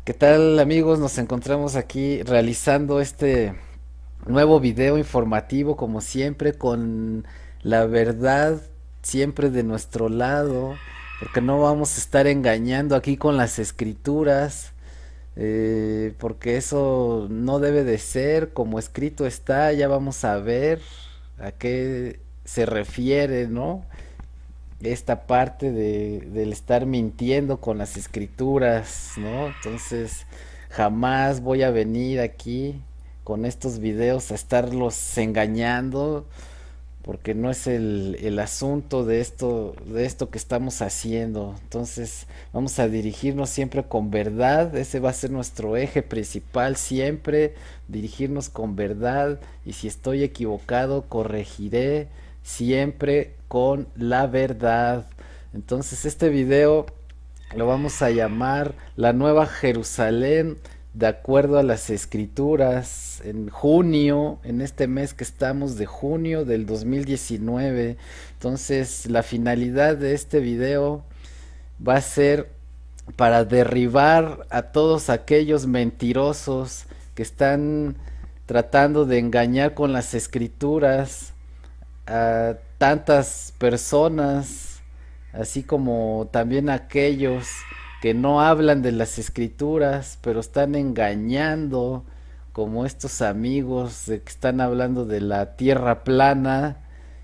¿Qué tal, amigos? Nos encontramos aquí realizando este nuevo video informativo como siempre, con la verdad siempre de nuestro lado, porque no vamos a estar engañando aquí con las escrituras, porque eso no debe de ser como escrito está. Ya vamos a ver a qué se refiere, ¿no? Esta parte del estar mintiendo con las escrituras, ¿no? Entonces, jamás voy a venir aquí con estos videos a estarlos engañando, porque no es el asunto de esto que estamos haciendo. Entonces, vamos a dirigirnos siempre con verdad. Ese va a ser nuestro eje principal siempre, dirigirnos con verdad. Y si estoy equivocado, corregiré siempre con la verdad. Entonces, este video lo vamos a llamar La Nueva Jerusalén de acuerdo a las escrituras, en junio, en este mes que estamos de junio del 2019. Entonces, la finalidad de este video va a ser para derribar a todos aquellos mentirosos que están tratando de engañar con las escrituras a tantas personas, así como también a aquellos que no hablan de las escrituras, pero están engañando, como estos amigos que están hablando de la tierra plana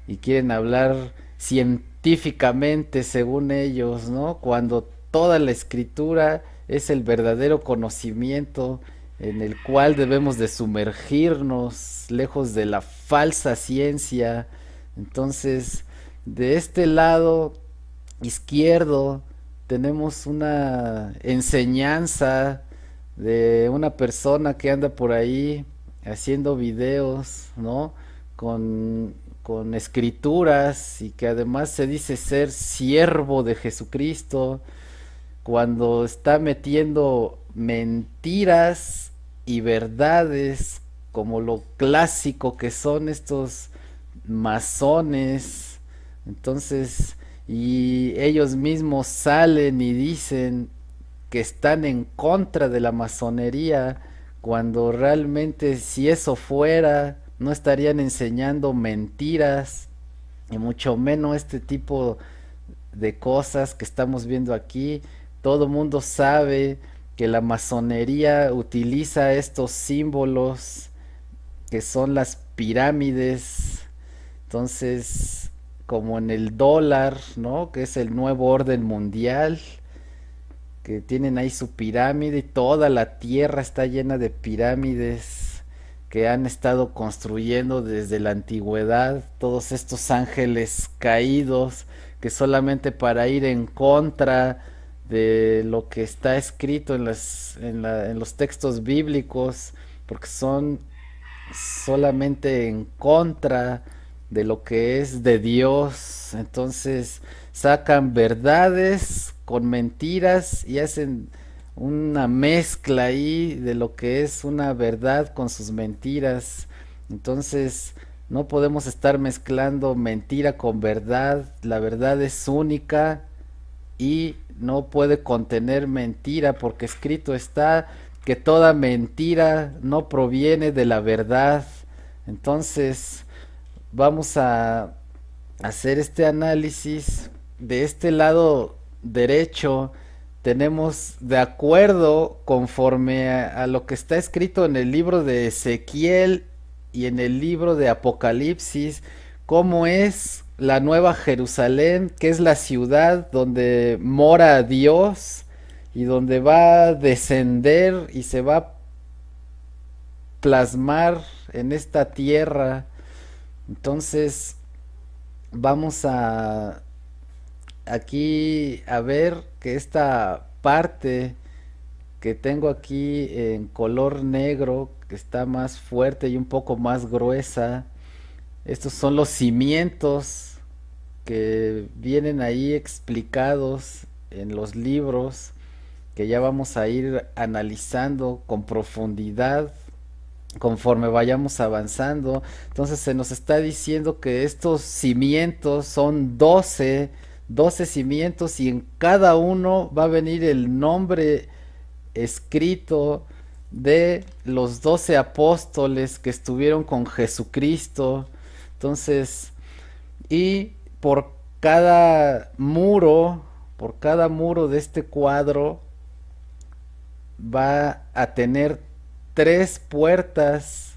y quieren hablar científicamente según ellos, ¿no? Cuando toda la escritura es el verdadero conocimiento en el cual debemos de sumergirnos lejos de la falsa ciencia. Entonces, de este lado izquierdo tenemos una enseñanza de una persona que anda por ahí haciendo videos, ¿no? Con escrituras, y que además se dice ser siervo de Jesucristo, cuando está metiendo mentiras y verdades como lo clásico que son estos masones. Entonces, y ellos mismos salen y dicen que están en contra de la masonería, cuando realmente, si eso fuera, no estarían enseñando mentiras, y mucho menos este tipo de cosas que estamos viendo aquí. Todo mundo sabe que la masonería utiliza estos símbolos que son las pirámides. Entonces, como en el dólar, ¿no? Que es el nuevo orden mundial, que tienen ahí su pirámide, y toda la tierra está llena de pirámides que han estado construyendo desde la antigüedad, todos estos ángeles caídos, que solamente para ir en contra de lo que está escrito en los textos bíblicos, porque son solamente en contra de lo que es de Dios. Entonces sacan verdades con mentiras y hacen una mezcla ahí de lo que es una verdad con sus mentiras. Entonces no podemos estar mezclando mentira con verdad. La verdad es única y no puede contener mentira, porque escrito está que toda mentira no proviene de la verdad. Entonces vamos a hacer este análisis. De este lado derecho tenemos, de acuerdo conforme a lo que está escrito en el libro de Ezequiel y en el libro de Apocalipsis, cómo es la Nueva Jerusalén, que es la ciudad donde mora Dios y donde va a descender y se va a plasmar en esta tierra. Entonces vamos a aquí a ver que esta parte que tengo aquí en color negro, que está más fuerte y un poco más gruesa, estos son los cimientos que vienen ahí explicados en los libros, que ya vamos a ir analizando con profundidad conforme vayamos avanzando. Entonces se nos está diciendo que estos cimientos son 12 cimientos, y en cada uno va a venir el nombre escrito de los 12 apóstoles que estuvieron con Jesucristo. Entonces, y por cada muro de este cuadro va a tener tres puertas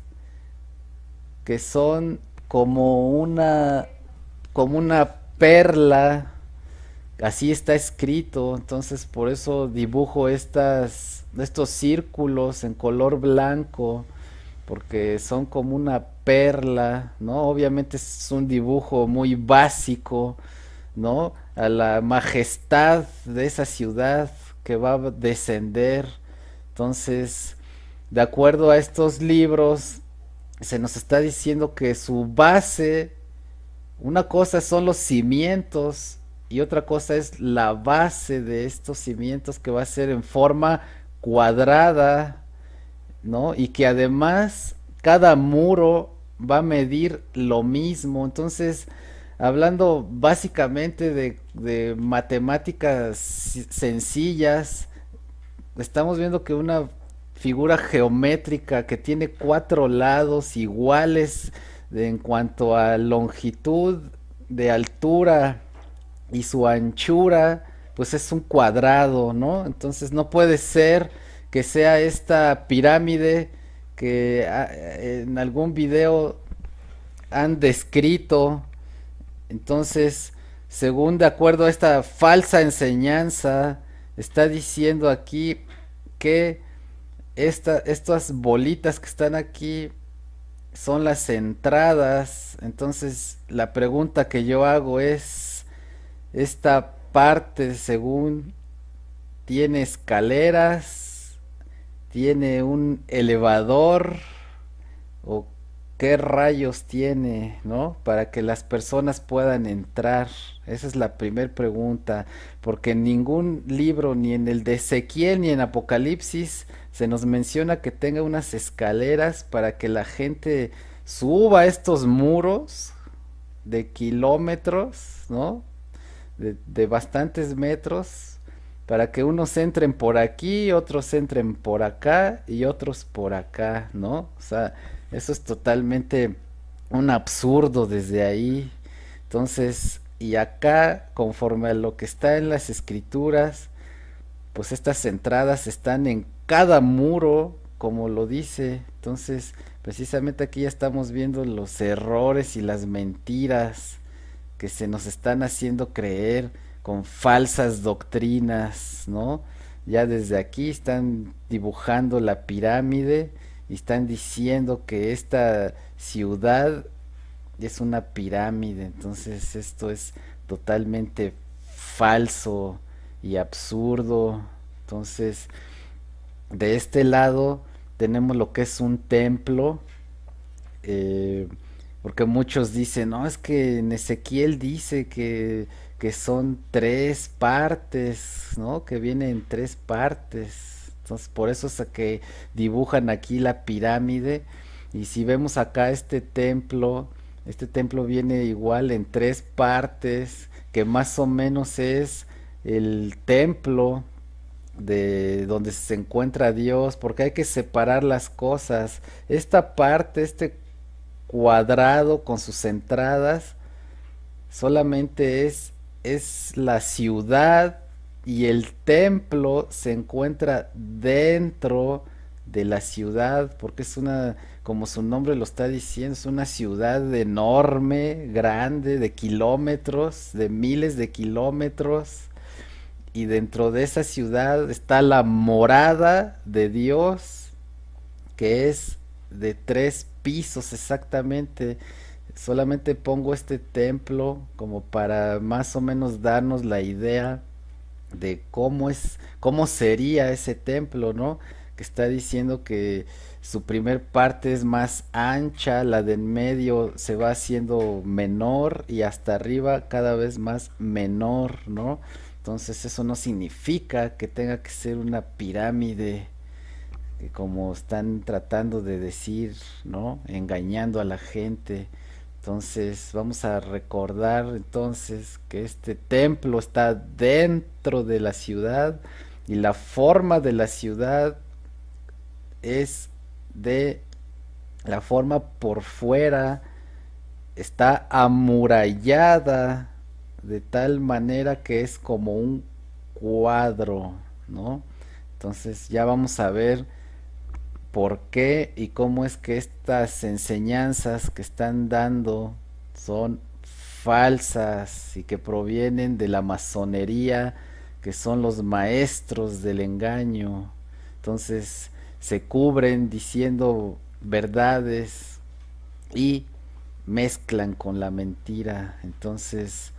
que son como una perla, así está escrito. Entonces por eso dibujo estos círculos en color blanco, porque son como una perla, ¿no? Obviamente es un dibujo muy básico, ¿no? A la majestad de esa ciudad que va a descender. Entonces, de acuerdo a estos libros, se nos está diciendo que su base, una cosa son los cimientos y otra cosa es la base de estos cimientos que va a ser en forma cuadrada, ¿no? Y que además cada muro va a medir lo mismo. Entonces, hablando básicamente de matemáticas sencillas, estamos viendo que una figura geométrica que tiene cuatro lados iguales en cuanto a longitud, de altura y su anchura, pues es un cuadrado, ¿no? Entonces no puede ser que sea esta pirámide que en algún video han descrito. Entonces, según de acuerdo a esta falsa enseñanza, está diciendo aquí que estas bolitas que están aquí son las entradas. Entonces, la pregunta que yo hago es, esta parte, según, tiene escaleras, tiene un elevador, o qué rayos tiene, ¿no? Para que las personas puedan entrar. Esa es la primera pregunta, porque en ningún libro, ni en el de Ezequiel ni en Apocalipsis, se nos menciona que tenga unas escaleras para que la gente suba estos muros de kilómetros, ¿no? De bastantes metros, para que unos entren por aquí, otros entren por acá y otros por acá, ¿no? O sea, eso es totalmente un absurdo desde ahí. Entonces, y acá, conforme a lo que está en las escrituras, pues estas entradas están en cada muro, como lo dice. Entonces, precisamente aquí ya estamos viendo los errores y las mentiras que se nos están haciendo creer con falsas doctrinas, ¿no? Ya desde aquí están dibujando la pirámide y están diciendo que esta ciudad es una pirámide. Entonces esto es totalmente falso y absurdo. Entonces, de este lado tenemos lo que es un templo, eh, porque muchos dicen, no, es que en Ezequiel dice que son tres partes, ¿no? Que viene en tres partes. Entonces, por eso es que dibujan aquí la pirámide. Y si vemos acá este templo viene igual en tres partes, que más o menos es el templo de donde se encuentra Dios, porque hay que separar las cosas. Esta parte, este cuadrado con sus entradas, solamente es la ciudad, y el templo se encuentra dentro de la ciudad, porque es una, como su nombre lo está diciendo, es una ciudad enorme, grande, de kilómetros, de miles de kilómetros, y dentro de esa ciudad está la morada de Dios, que es de tres pisos exactamente. Solamente pongo este templo como para más o menos darnos la idea de cómo sería ese templo, ¿no? Que está diciendo que su primer parte es más ancha, la de en medio se va haciendo menor y hasta arriba cada vez más menor, ¿no? Entonces eso no significa que tenga que ser una pirámide, como están tratando de decir, ¿no? Engañando a la gente. Entonces vamos a recordar entonces que este templo está dentro de la ciudad, y la forma de la ciudad es de la forma por fuera, está amurallada de tal manera que es como un cuadro, ¿no? Entonces ya vamos a ver por qué y cómo es que estas enseñanzas que están dando son falsas y que provienen de la masonería, que son los maestros del engaño. Entonces se cubren diciendo verdades y mezclan con la mentira. Entonces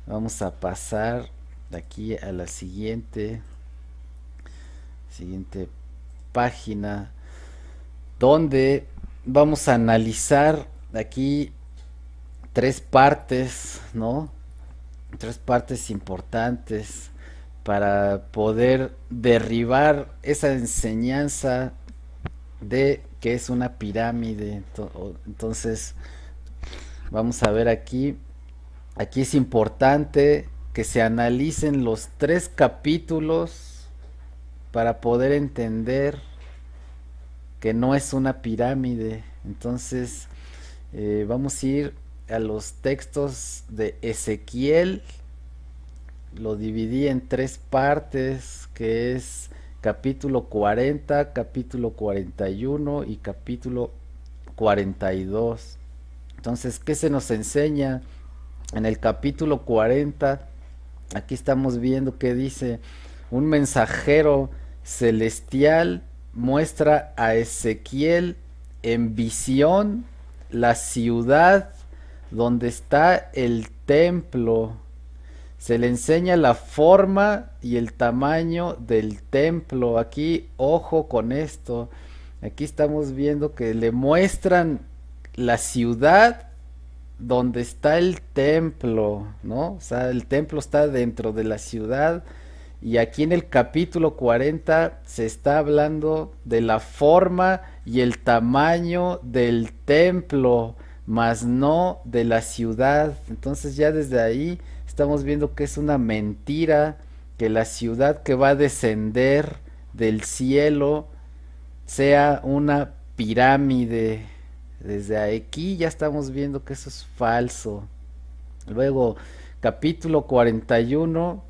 vamos a pasar de aquí a la siguiente página, donde vamos a analizar aquí tres partes, ¿no? Tres partes importantes para poder derribar esa enseñanza de que es una pirámide. Entonces, vamos a ver aquí. Aquí es importante que se analicen los tres capítulos para poder entender que no es una pirámide. Entonces, vamos a ir a los textos de Ezequiel. Lo dividí en tres partes, que es capítulo 40, capítulo 41 y capítulo 42. Entonces, ¿qué se nos enseña en el capítulo 40? Aquí estamos viendo que dice: un mensajero celestial muestra a Ezequiel en visión la ciudad donde está el templo. Se le enseña la forma y el tamaño del templo. Aquí, ojo con esto. Aquí estamos viendo que le muestran la ciudad donde está el templo, ¿no? O sea, el templo está dentro de la ciudad. Y aquí en el capítulo 40 se está hablando de la forma y el tamaño del templo, mas no de la ciudad. Entonces ya desde ahí estamos viendo que es una mentira, que la ciudad que va a descender del cielo sea una pirámide. Desde aquí ya estamos viendo que eso es falso. Luego, capítulo 41,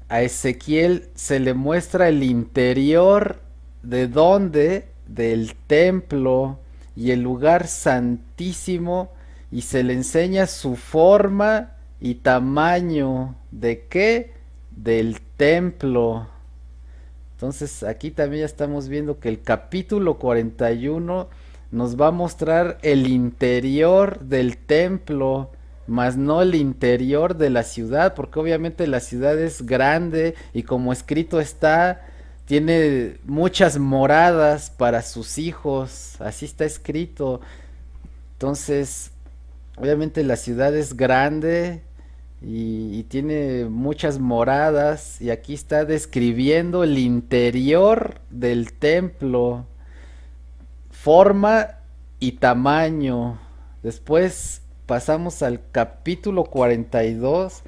a Ezequiel se le muestra el interior de donde, del templo y el lugar santísimo, y se le enseña su forma y tamaño. ¿De qué? Del templo. Entonces aquí también ya estamos viendo que el capítulo 41 nos va a mostrar el interior del templo, más no el interior de la ciudad, porque obviamente la ciudad es grande y como escrito está, tiene muchas moradas para sus hijos, así está escrito. Entonces, obviamente la ciudad es grande y tiene muchas moradas, y aquí está describiendo el interior del templo, forma y tamaño. Después pasamos al capítulo 42,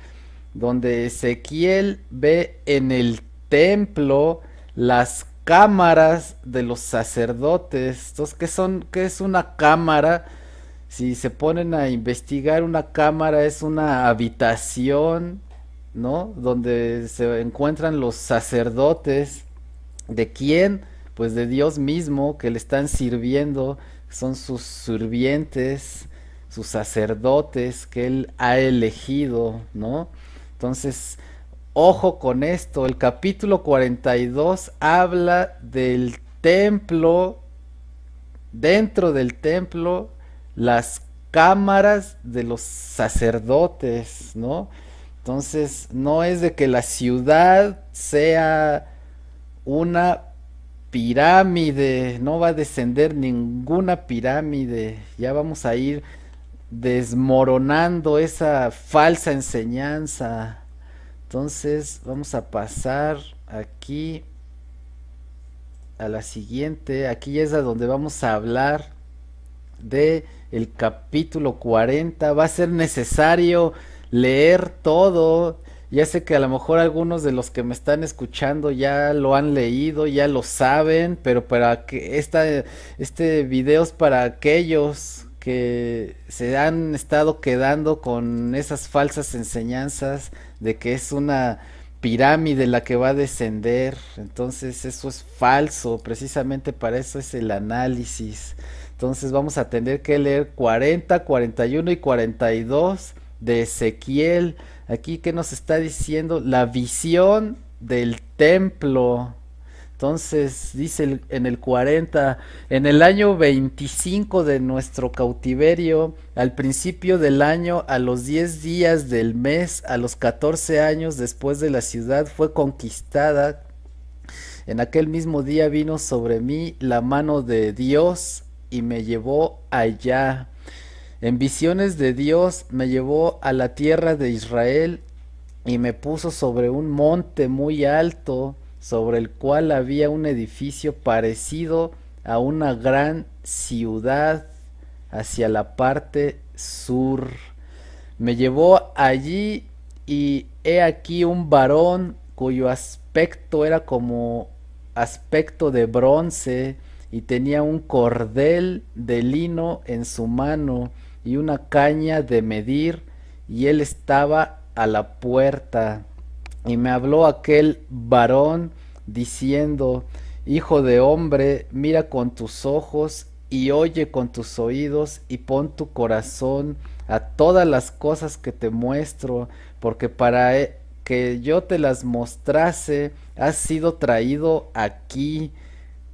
donde Ezequiel ve en el templo las cámaras de los sacerdotes. Entonces, ¿qué es una cámara? Si se ponen a investigar, una cámara es una habitación, ¿no? Donde se encuentran los sacerdotes. ¿De quién? Pues de Dios mismo, que le están sirviendo. Son sus sirvientes, sus sacerdotes que Él ha elegido, ¿no? Entonces, ojo con esto. El capítulo 42 habla del templo. Dentro del templo, las cámaras de los sacerdotes, ¿no? Entonces, no es de que la ciudad sea una pirámide, no va a descender ninguna pirámide. Ya vamos a ir desmoronando esa falsa enseñanza. Entonces, vamos a pasar aquí a la siguiente. Aquí es a donde vamos a hablar de el capítulo 40. Va a ser necesario leer todo Ya sé que a lo mejor algunos de los que me están escuchando ya lo han leído, ya lo saben, pero para que este video es para aquellos que se han estado quedando con esas falsas enseñanzas de que es una pirámide la que va a descender. Entonces eso es falso, precisamente para eso es el análisis. Entonces vamos a tener que leer 40, 41 y 42 de Ezequiel. Aquí que nos está diciendo la visión del templo. Entonces dice en el 40, en el año 25 de nuestro cautiverio, al principio del año, a los 10 días del mes, a los 14 años después de la ciudad fue conquistada, en aquel mismo día vino sobre mí la mano de Dios y me llevó allá. En visiones de Dios me llevó a la tierra de Israel y me puso sobre un monte muy alto, sobre el cual había un edificio parecido a una gran ciudad hacia la parte sur. Me llevó allí y he aquí un varón cuyo aspecto era como aspecto de bronce y tenía un cordel de lino en su mano y una caña de medir y él estaba a la puerta. Y me habló aquel varón diciendo, Hijo de hombre, mira con tus ojos y oye con tus oídos y pon tu corazón a todas las cosas que te muestro, porque para que yo te las mostrase has sido traído aquí.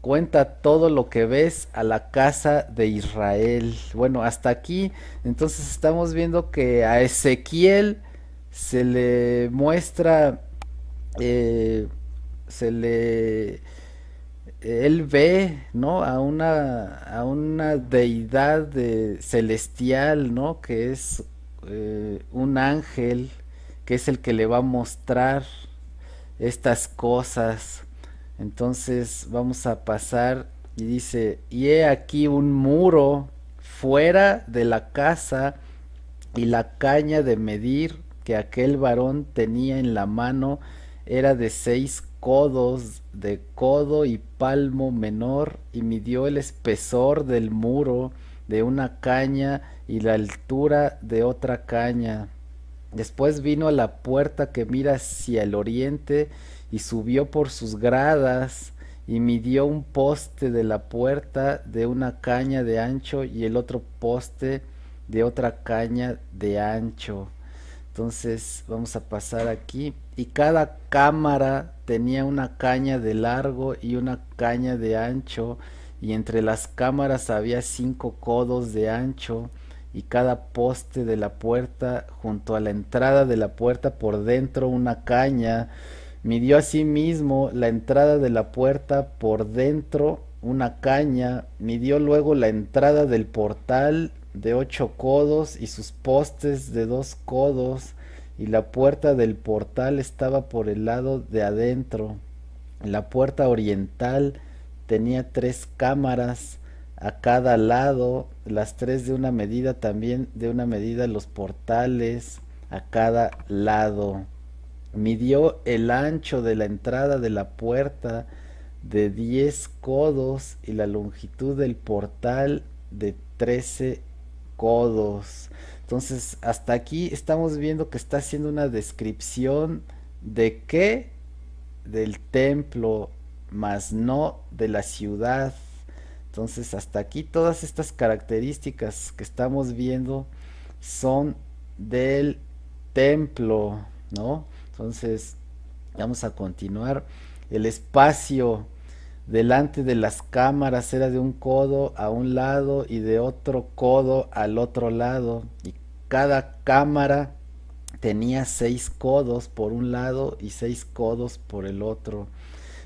Cuenta todo lo que ves a la casa de Israel. Bueno, hasta aquí entonces estamos viendo que a Ezequiel se le muestra, eh, se le, él ve, ¿no? A una deidad celestial, ¿no? Que es un ángel, que es el que le va a mostrar estas cosas. Entonces vamos a pasar y dice, y he aquí un muro fuera de la casa y la caña de medir que aquel varón tenía en la mano era de 6 codos de codo y palmo menor y midió el espesor del muro de una caña y la altura de otra caña. Después vino a la puerta que mira hacia el oriente y subió por sus gradas y midió un poste de la puerta de una caña de ancho y el otro poste de otra caña de ancho. Entonces vamos a pasar aquí y cada cámara tenía una caña de largo y una caña de ancho y entre las cámaras había 5 codos de ancho y cada poste de la puerta junto a la entrada de la puerta por dentro una caña. Midió asimismo la entrada de la puerta por dentro una caña, midió luego la entrada del portal de 8 codos y sus postes de 2 codos, y la puerta del portal estaba por el lado de adentro. La puerta oriental tenía 3 cámaras a cada lado, las 3 de una medida, también de una medida los portales a cada lado. Midió el ancho de la entrada de la puerta de 10 codos y la longitud del portal de 13 codos. Entonces, hasta aquí estamos viendo que está haciendo una descripción de qué, del templo, mas no de la ciudad. Entonces, hasta aquí todas estas características que estamos viendo son del templo, ¿no? Entonces, vamos a continuar. El espacio delante de las cámaras era de 1 codo a un lado y de otro codo al otro lado. Y cada cámara tenía 6 codos por un lado y 6 codos por el otro.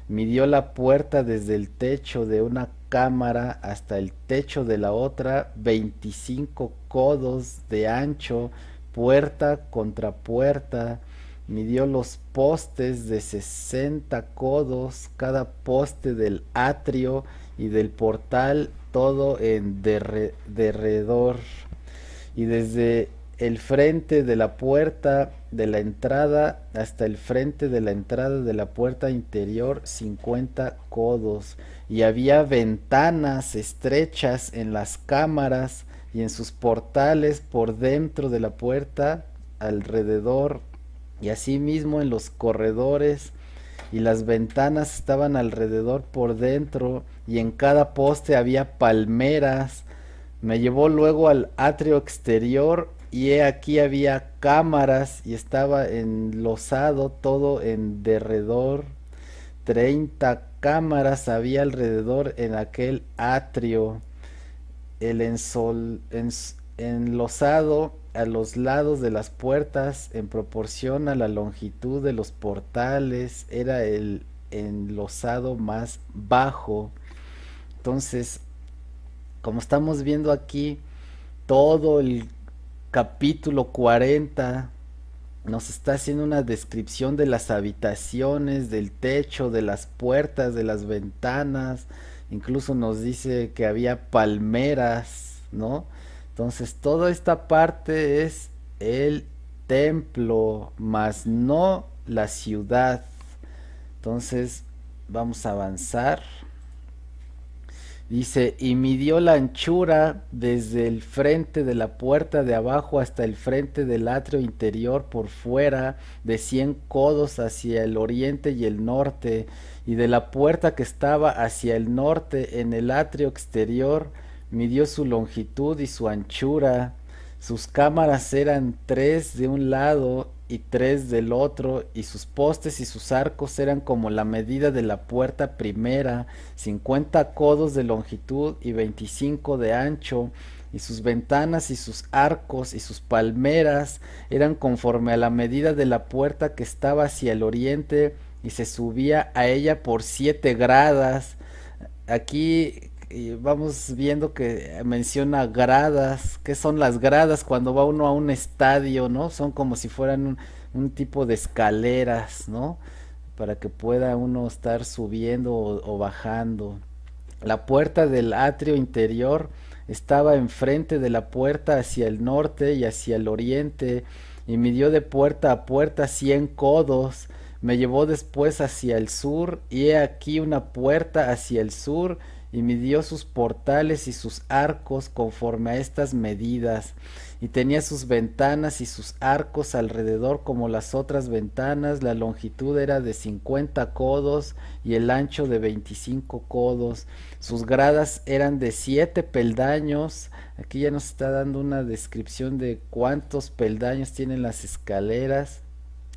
Midió la puerta desde el techo de una cámara hasta el techo de la otra, 25 codos de ancho, puerta contra puerta. Midió los postes de 60 codos, cada poste del atrio y del portal, todo en derredor. Y desde el frente de la puerta de la entrada hasta el frente de la entrada de la puerta interior 50 codos. Y había ventanas estrechas en las cámaras y en sus portales por dentro de la puerta alrededor, y asimismo en los corredores, y las ventanas estaban alrededor por dentro, y en cada poste había palmeras. Me llevó luego al atrio exterior, y he aquí había cámaras, y estaba enlosado todo en derredor. 30 cámaras había alrededor en aquel atrio. El enlosado a los lados de las puertas en proporción a la longitud de los portales era el enlosado más bajo. Entonces, como estamos viendo aquí, todo el capítulo 40 nos está haciendo una descripción de las habitaciones, del techo, de las puertas, de las ventanas. Incluso nos dice que había palmeras, ¿no? Entonces toda esta parte es el templo, mas no la ciudad. Entonces vamos a avanzar. Dice, y midió la anchura desde el frente de la puerta de abajo hasta el frente del atrio interior por fuera, de 100 codos hacia el oriente y el norte, y de la puerta que estaba hacia el norte en el atrio exterior, midió su longitud y su anchura. Sus cámaras eran 3 de un lado y 3 del otro, y sus postes y sus arcos eran como la medida de la puerta primera, 50 codos de longitud y 25 de ancho, y sus ventanas y sus arcos y sus palmeras eran conforme a la medida de la puerta que estaba hacia el oriente, y se subía a ella por 7 gradas. Aquí vamos viendo que menciona gradas. ¿Qué son las gradas? Cuando va uno a un estadio, ¿no? Son como si fueran un tipo de escaleras, ¿no? Para que pueda uno estar subiendo o bajando. La puerta del atrio interior estaba enfrente de la puerta hacia el norte y hacia el oriente, y midió de puerta a puerta 100 codos. Me llevó después hacia el sur, y he aquí una puerta hacia el sur, y midió sus portales y sus arcos conforme a estas medidas, y tenía sus ventanas y sus arcos alrededor como las otras ventanas. La longitud era de 50 codos y el ancho de 25 codos. Sus gradas eran de 7 peldaños. Aquí ya nos está dando una descripción de cuántos peldaños tienen las escaleras.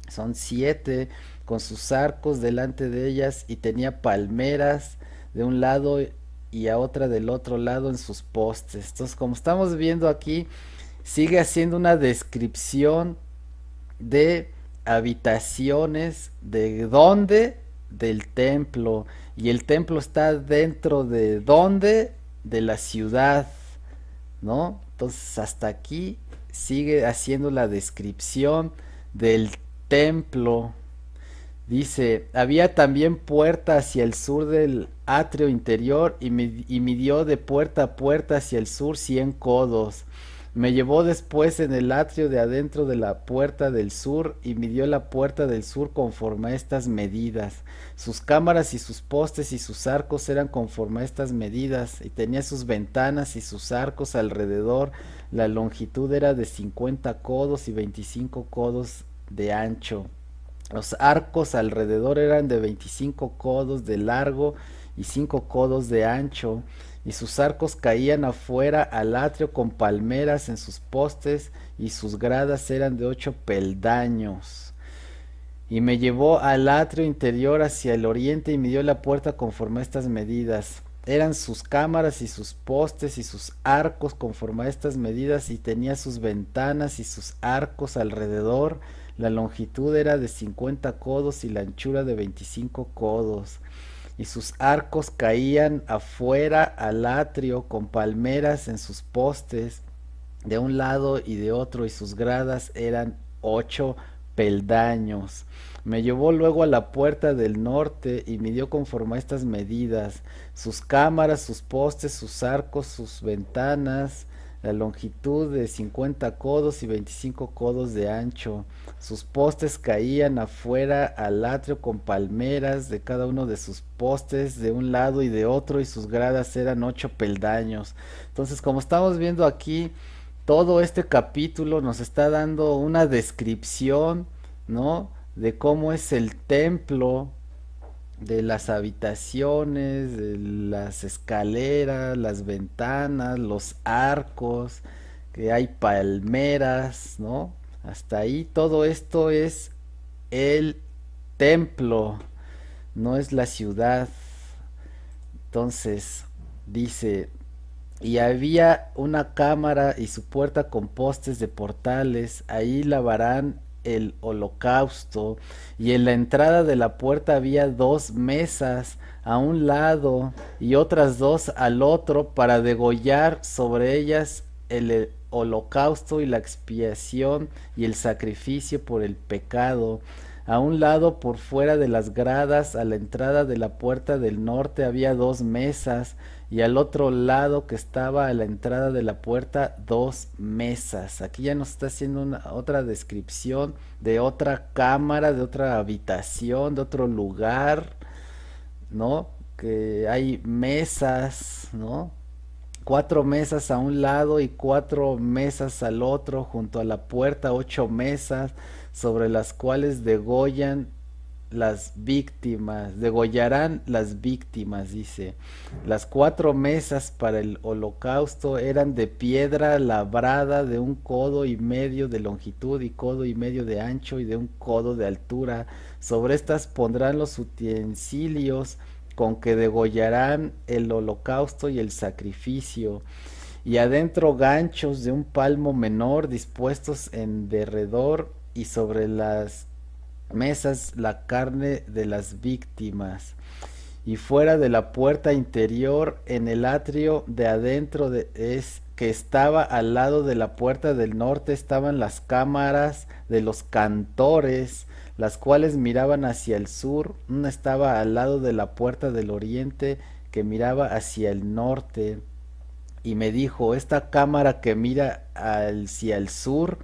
Son 7, con sus arcos delante de ellas, y tenía palmeras de un lado y a otra del otro lado en sus postes. Entonces, como estamos viendo aquí, sigue haciendo una descripción de habitaciones. ¿De dónde? Del templo. Y el templo está dentro de ¿dónde? De la ciudad, ¿no? Entonces hasta aquí sigue haciendo la descripción del templo. Dice, había también puerta hacia el sur del atrio interior, y midió de puerta a puerta hacia el sur 100 codos. Me llevó después en el atrio de adentro de la puerta del sur, y midió la puerta del sur conforme a estas medidas. Sus cámaras y sus postes y sus arcos eran conforme a estas medidas, y tenía sus ventanas y sus arcos alrededor. La longitud era de 50 codos y 25 codos de ancho. Los arcos alrededor eran de 25 codos de largo y 5 codos de ancho, y sus arcos caían afuera al atrio con palmeras en sus postes, y sus gradas eran de 8 peldaños. Y me llevó al atrio interior hacia el oriente, y midió la puerta conforme a estas medidas. Eran sus cámaras y sus postes y sus arcos conforme a estas medidas, y tenía sus ventanas y sus arcos alrededor. La longitud era de 50 codos y la anchura de 25 codos. Y sus arcos caían afuera al atrio con palmeras en sus postes de un lado y de otro, y sus gradas eran 8 peldaños. Me llevó luego a la puerta del norte, y midió conforme a estas medidas. Sus cámaras, sus postes, sus arcos, sus ventanas, la longitud de 50 codos y 25 codos de ancho. Sus postes caían afuera al atrio con palmeras de cada uno de sus postes de un lado y de otro, y sus gradas eran 8 peldaños. Entonces, como estamos viendo aquí, todo este capítulo nos está dando una descripción, ¿no? De cómo es el templo, de las habitaciones, de las escaleras, las ventanas, los arcos, que hay palmeras, ¿no? Hasta ahí todo esto es el templo, no es la ciudad. Entonces, dice, y había una cámara y su puerta con postes de portales, ahí lavarán el holocausto, y en la entrada de la puerta había 2 mesas a un lado y otras 2 al otro, para degollar sobre ellas el holocausto y la expiación y el sacrificio por el pecado. A un lado, por fuera de las gradas, a la entrada de la puerta del norte, había 2 mesas, y al otro lado, que estaba a la entrada de la puerta, 2 mesas. Aquí ya nos está haciendo otra descripción de otra cámara, de otra habitación, de otro lugar, ¿no? Que hay mesas, ¿no? 4 mesas a un lado y 4 mesas al otro, junto a la puerta 8 mesas, sobre las cuales degollarán las víctimas, dice. Las 4 mesas para el holocausto eran de piedra labrada de 1 codo y medio de longitud y 1 codo y medio de ancho y de 1 codo de altura. Sobre estas pondrán los utensilios con que degollarán el holocausto y el sacrificio, y adentro ganchos de 1 palmo menor dispuestos en derredor, y sobre las mesas la carne de las víctimas. Y fuera de la puerta interior, en el atrio de adentro que estaba al lado de la puerta del norte, estaban las cámaras de los cantores, las cuales miraban hacia el sur. Una estaba al lado de la puerta del oriente, que miraba hacia el norte. Y me dijo, esta cámara que mira hacia el sur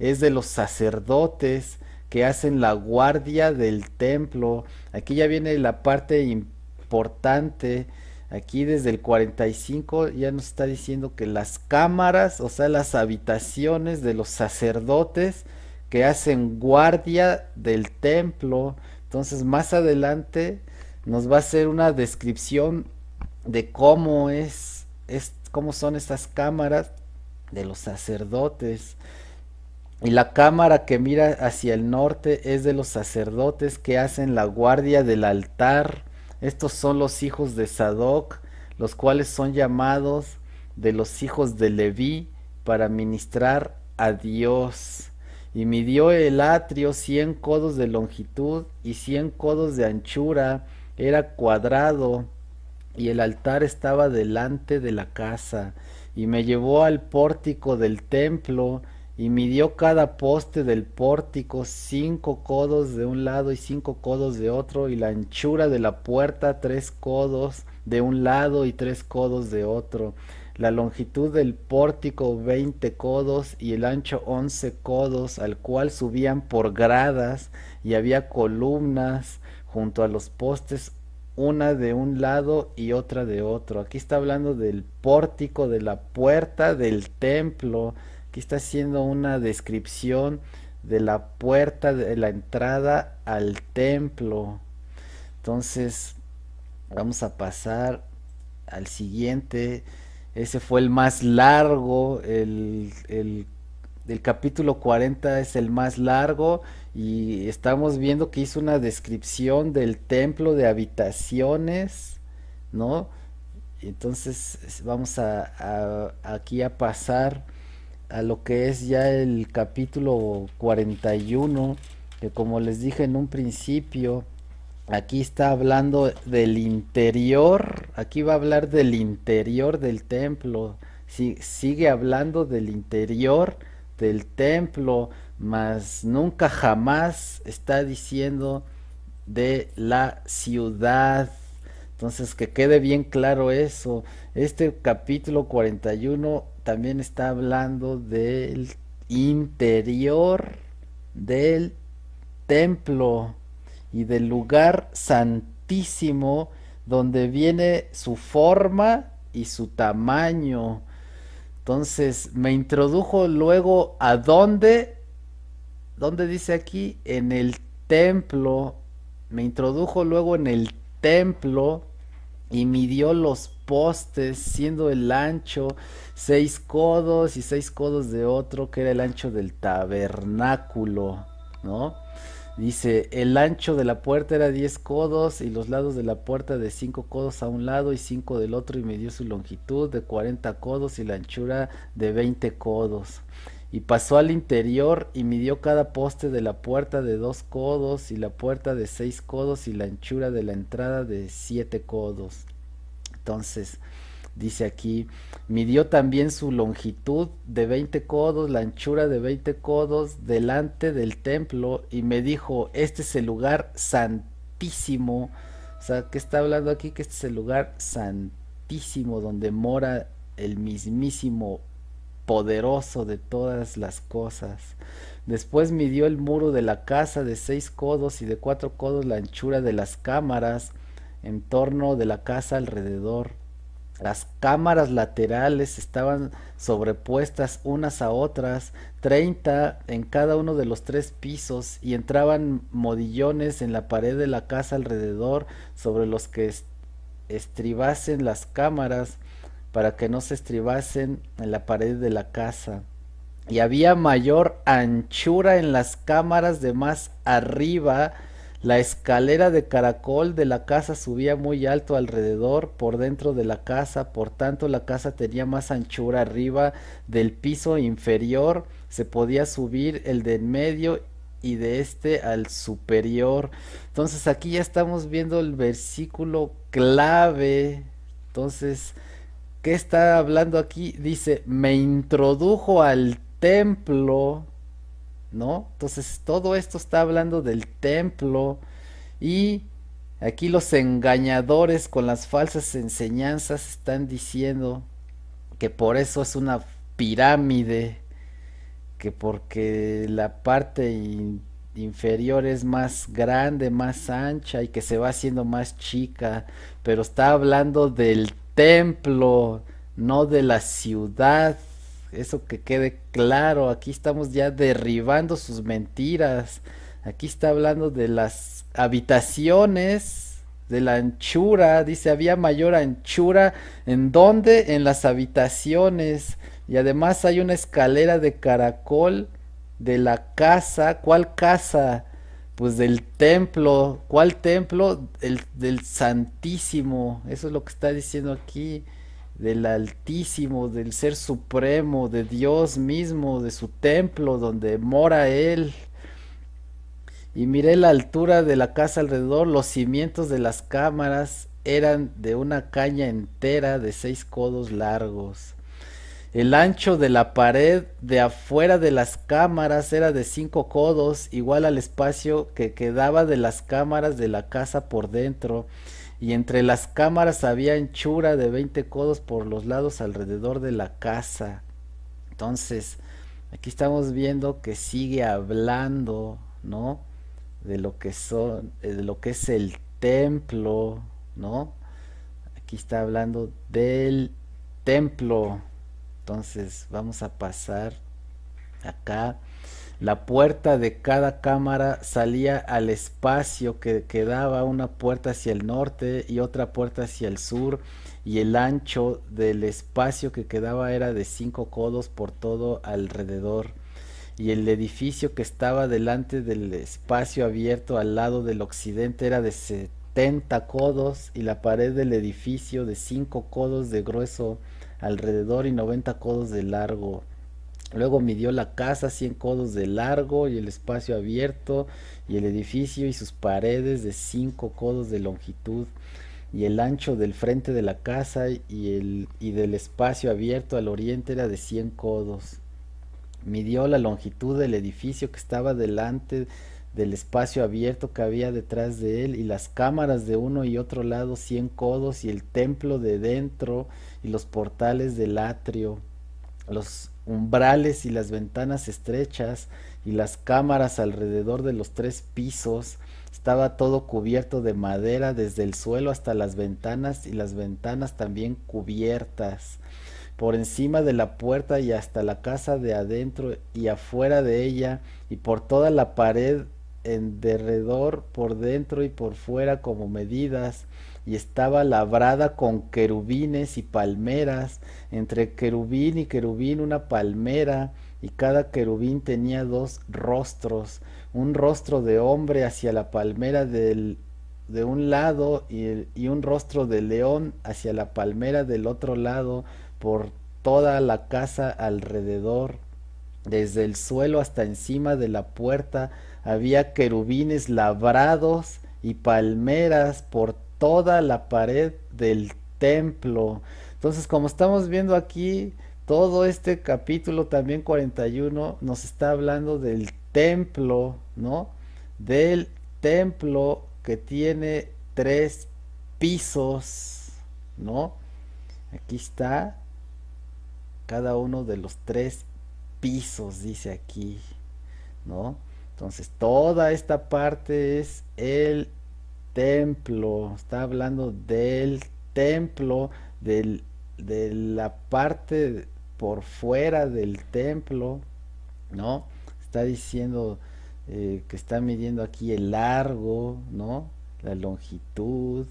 es de los sacerdotes que hacen la guardia del templo. Aquí ya viene la parte importante. Aquí desde el 45 ya nos está diciendo que las cámaras, o sea, las habitaciones de los sacerdotes que hacen guardia del templo. Entonces más adelante nos va a hacer una descripción de cómo son estas cámaras de los sacerdotes. Y la cámara que mira hacia el norte es de los sacerdotes que hacen la guardia del altar. Estos son los hijos de Sadoc, los cuales son llamados de los hijos de Leví para ministrar a Dios. Y midió el atrio 100 codos de longitud y 100 codos de anchura, era cuadrado, y el altar estaba delante de la casa. Y me llevó al pórtico del templo, y midió cada poste del pórtico 5 codos de un lado y 5 codos de otro, y la anchura de la puerta 3 codos de un lado y 3 codos de otro. La longitud del pórtico 20 codos y el ancho 11 codos, al cual subían por gradas, y había columnas junto a los postes, una de un lado y otra de otro. Aquí está hablando del pórtico, de la puerta del templo. Aquí está haciendo una descripción de la puerta, de la entrada al templo. Entonces, vamos a pasar al siguiente. Ese fue el más largo, el capítulo 40 es el más largo, y estamos viendo que hizo una descripción del templo de habitaciones, ¿no? Entonces vamos aquí a pasar a lo que es ya el capítulo 41, que como les dije en un principio, aquí está hablando del interior. Aquí va a hablar del interior del templo. Sigue hablando del interior del templo, mas nunca jamás está diciendo de la ciudad. Entonces, que quede bien claro eso. Este capítulo 41 también está hablando del interior del templo y del lugar santísimo donde viene su forma y su tamaño. Entonces me introdujo luego a dónde dice aquí, en el templo. Me introdujo luego en el templo y midió los postes, siendo el ancho 6 codos y 6 codos de otro, que era el ancho del tabernáculo, ¿no? Dice, el ancho de la puerta era 10 codos y los lados de la puerta de 5 codos a un lado y 5 del otro, y midió su longitud de 40 codos y la anchura de 20 codos. Y pasó al interior y midió cada poste de la puerta de 2 codos y la puerta de 6 codos y la anchura de la entrada de 7 codos. Entonces, dice aquí, midió también su longitud de 20 codos, la anchura de 20 codos delante del templo, y me dijo, este es el lugar santísimo. O sea, ¿qué está hablando aquí? Que este es el lugar santísimo donde mora el mismísimo poderoso de todas las cosas. Después midió el muro de la casa de 6 codos y de 4 codos la anchura de las cámaras en torno de la casa alrededor. Las cámaras laterales estaban sobrepuestas unas a otras, 30 en cada uno de los 3 pisos, y entraban modillones en la pared de la casa alrededor, sobre los que estribasen las cámaras, para que no se estribasen en la pared de la casa. Y había mayor anchura en las cámaras de más arriba. La escalera de caracol de la casa subía muy alto alrededor por dentro de la casa, por tanto la casa tenía más anchura arriba del piso inferior. Se podía subir el de en medio y de este al superior. Entonces aquí ya estamos viendo el versículo clave. Entonces, ¿qué está hablando aquí? Dice, me introdujo al templo, ¿no? Entonces todo esto está hablando del templo, y aquí los engañadores con las falsas enseñanzas están diciendo que por eso es una pirámide, que porque la parte inferior es más grande, más ancha y que se va haciendo más chica, pero está hablando del templo, no de la ciudad. Eso que quede claro, aquí estamos ya derribando sus mentiras. Aquí está hablando de las habitaciones, de la anchura. Dice, había mayor anchura. ¿En dónde? En las habitaciones. Y además hay una escalera de caracol de la casa. ¿Cuál casa? Pues del templo. ¿Cuál templo? El del Santísimo. Eso es lo que está diciendo aquí. Del Altísimo, del Ser Supremo, de Dios mismo, de su templo donde mora Él. Y miré la altura de la casa alrededor, los cimientos de las cámaras eran de una caña entera de 6 codos largos. El ancho de la pared de afuera de las cámaras era de 5 codos, igual al espacio que quedaba de las cámaras de la casa por dentro. Y entre las cámaras había anchura de 20 codos por los lados alrededor de la casa. Entonces, aquí estamos viendo que sigue hablando, ¿no? De lo que son, de lo que es el templo, ¿no? Aquí está hablando del templo. Entonces vamos a pasar acá. La puerta de cada cámara salía al espacio que quedaba, una puerta hacia el norte y otra puerta hacia el sur, y el ancho del espacio que quedaba era de 5 codos por todo alrededor. Y el edificio que estaba delante del espacio abierto al lado del occidente era de 70 codos, y la pared del edificio de 5 codos de grueso alrededor y 90 codos de largo. Luego midió la casa 100 codos de largo y el espacio abierto, y el edificio y sus paredes de 5 codos de longitud, y el ancho del frente de la casa y del espacio abierto al oriente era de 100 codos. Midió la longitud del edificio que estaba delante del espacio abierto que había detrás de él, y las cámaras de uno y otro lado 100 codos, y el templo de dentro, y los portales del atrio, los umbrales y las ventanas estrechas, y las cámaras alrededor de los 3 pisos. Estaba todo cubierto de madera desde el suelo hasta las ventanas, y las ventanas también cubiertas. Por encima de la puerta y hasta la casa de adentro y afuera de ella, y por toda la pared en derredor, por dentro y por fuera como medidas, y estaba labrada con querubines y palmeras, entre querubín y querubín una palmera, y cada querubín tenía 2 rostros, un rostro de hombre hacia la palmera de un lado, y un rostro de león hacia la palmera del otro lado, por toda la casa alrededor. Desde el suelo hasta encima de la puerta había querubines labrados y palmeras por toda la pared del templo. Entonces, como estamos viendo aquí, todo este capítulo también 41 nos está hablando del templo, ¿no? Del templo que tiene 3 pisos, ¿no? Aquí está cada uno de los 3 pisos, dice aquí, ¿no? Entonces, toda esta parte es el templo. Está hablando del templo, de la parte por fuera del templo, ¿no? Está diciendo que está midiendo aquí el largo, ¿no? La longitud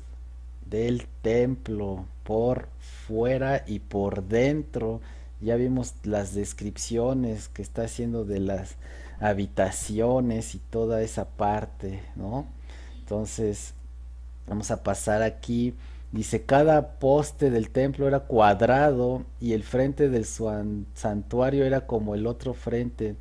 del templo por fuera y por dentro. Ya vimos las descripciones que está haciendo de las habitaciones y toda esa parte, ¿no? Entonces, vamos a pasar aquí. Dice, cada poste del templo era cuadrado, y el frente del santuario era como el otro frente.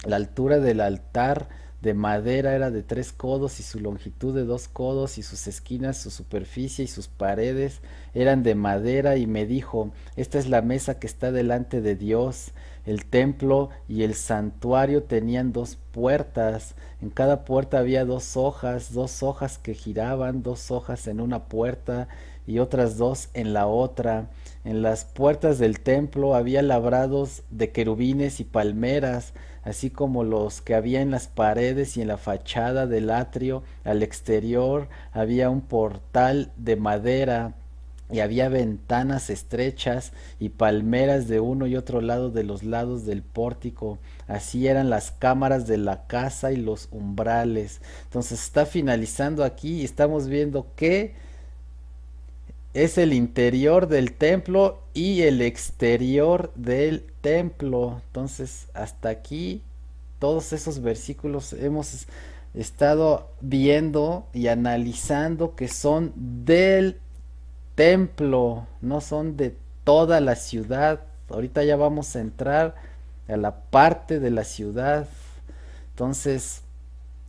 La altura del altar de madera era de 3 codos, y su longitud de 2 codos, y sus esquinas, su superficie y sus paredes eran de madera. Y me dijo, esta es la mesa que está delante de Dios. El templo y el santuario tenían 2 puertas. En cada puerta había 2 hojas, 2 hojas que giraban, 2 hojas en una puerta y otras 2 en la otra. En las puertas del templo había labrados de querubines y palmeras, así como los que había en las paredes, y en la fachada del atrio al exterior había un portal de madera, y había ventanas estrechas y palmeras de uno y otro lado de los lados del pórtico. Así eran las cámaras de la casa y los umbrales. Entonces está finalizando aquí, y estamos viendo que es el interior del templo y el exterior del templo. Entonces, hasta aquí, todos esos versículos hemos estado viendo y analizando que son del templo, no son de toda la ciudad. Ahorita ya vamos a entrar a la parte de la ciudad. Entonces,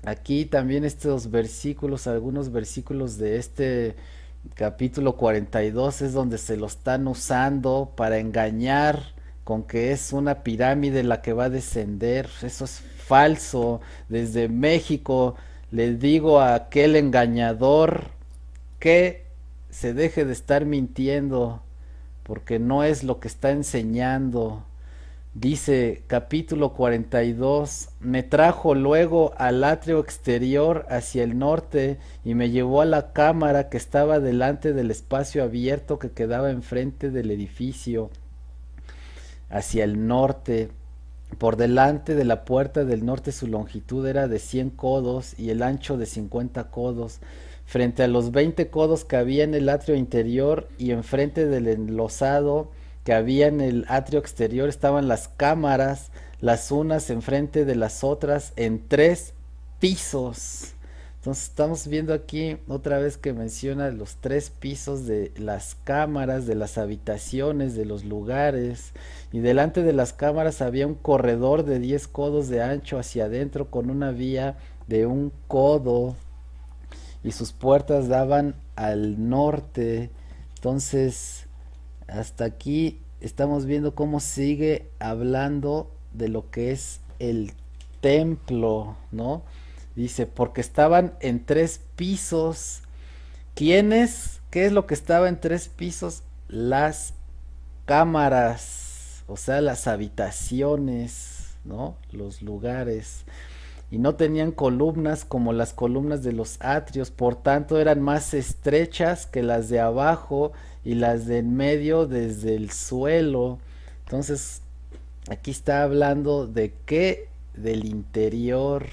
aquí también estos versículos, algunos versículos de este capítulo 42, es donde se lo están usando para engañar con que es una pirámide la que va a descender. Eso es falso. Desde México le digo a aquel engañador que se deje de estar mintiendo, porque no es lo que está enseñando. Dice capítulo 42, me trajo luego al atrio exterior hacia el norte, y me llevó a la cámara que estaba delante del espacio abierto que quedaba enfrente del edificio, hacia el norte. Por delante de la puerta del norte su longitud era de 100 codos, y el ancho de 50 codos. Frente a los 20 codos que había en el atrio interior, y enfrente del enlosado que había en el atrio exterior, estaban las cámaras, las unas enfrente de las otras, en 3 pisos. Entonces estamos viendo aquí otra vez que menciona los 3 pisos de las cámaras, de las habitaciones, de los lugares. Y delante de las cámaras había un corredor de 10 codos de ancho hacia adentro, con una vía de 1 codo, y sus puertas daban al norte. Entonces, hasta aquí estamos viendo cómo sigue hablando de lo que es el templo, ¿no? Dice, porque estaban en tres pisos. ¿Quiénes? ¿Qué es lo que estaba en tres pisos? Las cámaras, o sea, las habitaciones, ¿no? Los lugares. Y no tenían columnas como las columnas de los atrios, por tanto eran más estrechas que las de abajo y las de en medio desde el suelo. Entonces, aquí está hablando de qué, del interior.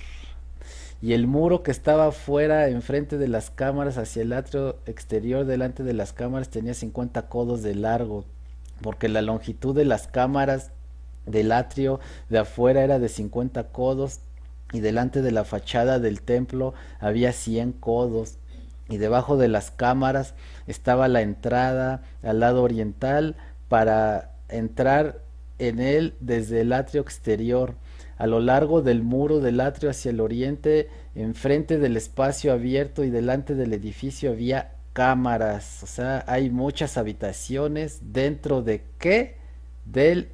Y el muro que estaba afuera, enfrente de las cámaras, hacia el atrio exterior, delante de las cámaras, tenía 50 codos de largo, porque la longitud de las cámaras del atrio de afuera era de 50 codos, y delante de la fachada del templo había 100 codos, y debajo de las cámaras estaba la entrada al lado oriental para entrar en él desde el atrio exterior. A lo largo del muro del atrio hacia el oriente, enfrente del espacio abierto y delante del edificio había cámaras, o sea, hay muchas habitaciones dentro de qué, del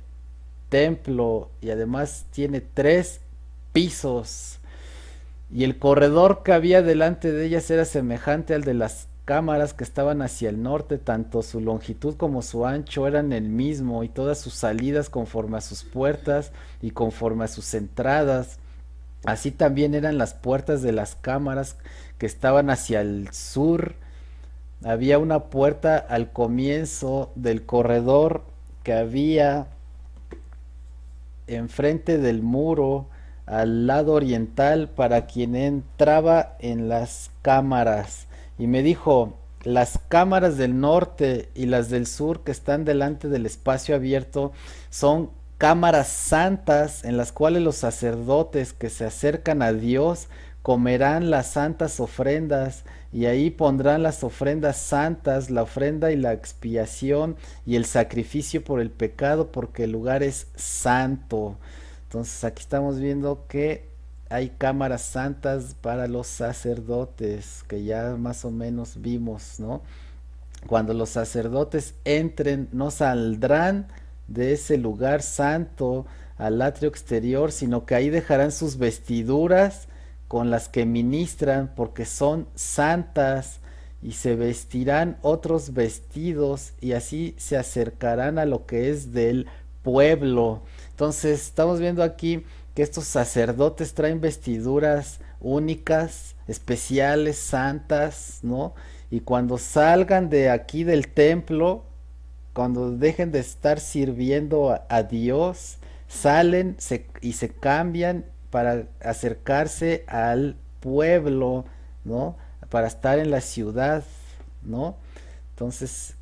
templo, y además tiene tres pisos, y el corredor que había delante de ellas era semejante al de las cámaras que estaban hacia el norte, tanto su longitud como su ancho eran el mismo, y todas sus salidas conforme a sus puertas y conforme a sus entradas. Así también eran las puertas de las cámaras que estaban hacia el sur. Había una puerta al comienzo del corredor que había enfrente del muro al lado oriental para quien entraba en las cámaras. Y me dijo, las cámaras del norte y las del sur que están delante del espacio abierto son cámaras santas en las cuales los sacerdotes que se acercan a Dios comerán las santas ofrendas, y ahí pondrán las ofrendas santas, la ofrenda y la expiación y el sacrificio por el pecado, porque el lugar es santo. Entonces aquí estamos viendo que hay cámaras santas para los sacerdotes, que ya más o menos vimos, ¿no? Cuando los sacerdotes entren, no saldrán de ese lugar santo al atrio exterior, sino que ahí dejarán sus vestiduras con las que ministran, porque son santas, y se vestirán otros vestidos, y así se acercarán a lo que es del pueblo. Entonces estamos viendo aquí que estos sacerdotes traen vestiduras únicas, especiales, santas, ¿no? Y cuando salgan de aquí del templo, cuando dejen de estar sirviendo a Dios, salen y se cambian para acercarse al pueblo, ¿no? Para estar en la ciudad, ¿no? Entonces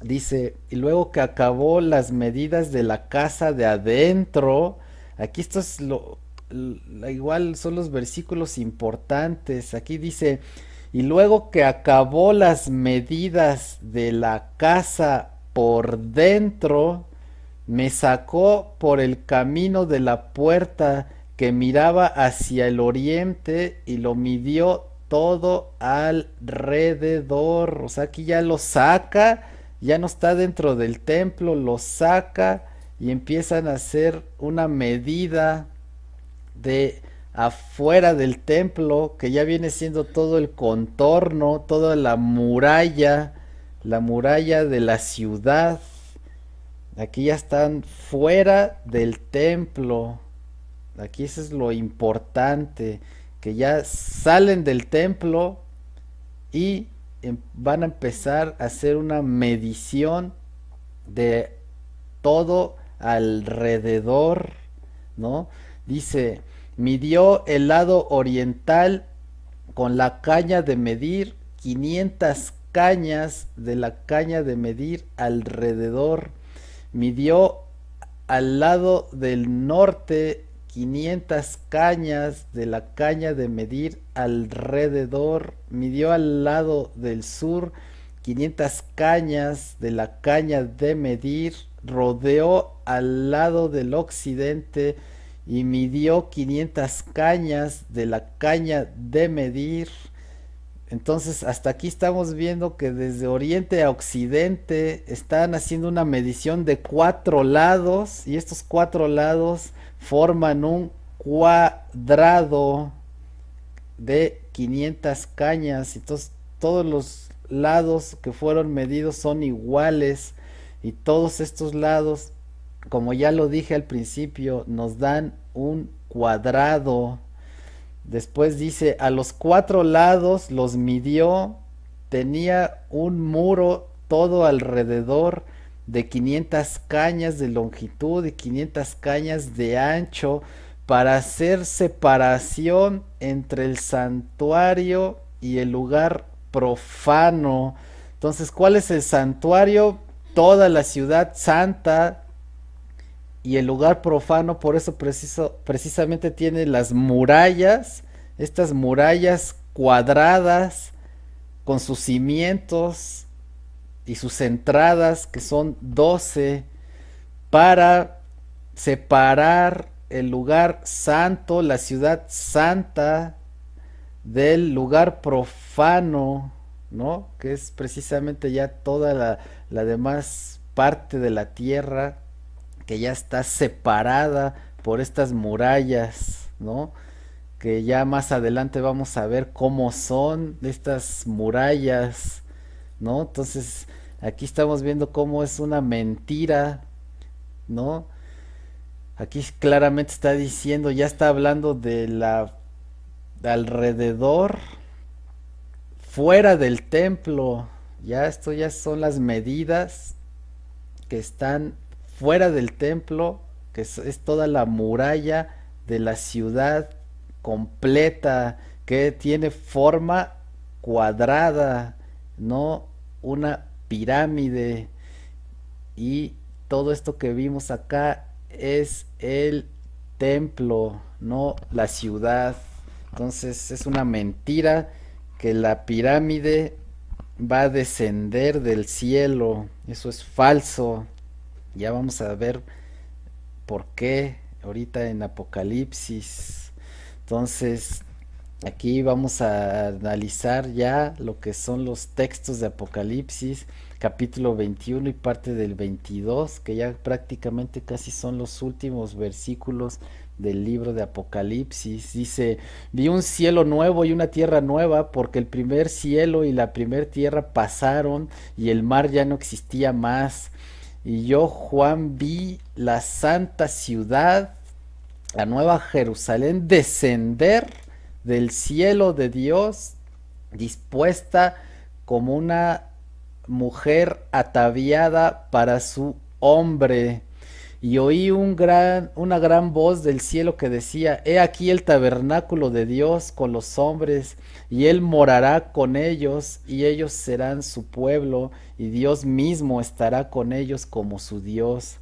dice, y luego que acabó las medidas de la casa de adentro, aquí esto es igual son los versículos importantes. Aquí dice, y luego que acabó las medidas de la casa por dentro, me sacó por el camino de la puerta que miraba hacia el oriente, y lo midió todo alrededor. O sea, aquí ya lo saca, ya no está dentro del templo, lo saca y empiezan a hacer una medida de afuera del templo, que ya viene siendo todo el contorno, toda la muralla de la ciudad. Aquí ya están fuera del templo. Aquí eso es lo importante, que ya salen del templo y van a empezar a hacer una medición de todo alrededor, ¿no? Dice, midió el lado oriental con la caña de medir 500 cañas de la caña de medir alrededor. Midió al lado del norte 500 cañas de la caña de medir alrededor. Midió al lado del sur 500 cañas de la caña de medir. Rodeó al lado del occidente y midió 500 cañas de la caña de medir. Entonces hasta aquí estamos viendo que desde oriente a occidente están haciendo una medición de 4 lados, y estos 4 lados forman un cuadrado. de 500 cañas. Entonces todos los lados que fueron medidos son iguales y todos estos lados, como ya lo dije al principio, nos dan un cuadrado. Después dice, a los cuatro lados los midió, tenía un muro todo alrededor de 500 cañas de longitud y 500 cañas de ancho para hacer separación entre el santuario y el lugar profano. Entonces, ¿cuál es el santuario? Toda la ciudad santa, y el lugar profano, por eso precisamente tiene las murallas, estas murallas cuadradas con sus cimientos y sus entradas, que son 12, para separar el lugar santo, la ciudad santa, del lugar profano, ¿no? Que es precisamente ya toda la demás parte de la tierra, que ya está separada por estas murallas, ¿no? Que ya más adelante vamos a ver cómo son estas murallas, ¿no? Entonces, aquí estamos viendo cómo es una mentira, ¿no? Aquí claramente está diciendo, ya está hablando de alrededor, fuera del templo. Ya esto ya son las medidas que están fuera del templo, que es toda la muralla de la ciudad completa, que tiene forma cuadrada, no una pirámide. Y todo esto que vimos acá es el templo, no la ciudad. Entonces es una mentira que la pirámide va a descender del cielo. Eso es falso. Ya vamos a ver por qué ahorita en Apocalipsis. Entonces, aquí vamos a analizar ya lo que son los textos de Apocalipsis, capítulo 21 y parte del 22, que ya prácticamente casi son los últimos versículos del libro de Apocalipsis. Dice, vi un cielo nuevo y una tierra nueva, porque el primer cielo y la primer tierra pasaron y el mar ya no existía más. Y yo, Juan, vi la santa ciudad, la nueva Jerusalén, descender del cielo de Dios, dispuesta como una mujer ataviada para su hombre. Y oí una gran voz del cielo que decía, he aquí el tabernáculo de Dios con los hombres, y él morará con ellos, y ellos serán su pueblo, y Dios mismo estará con ellos como su Dios.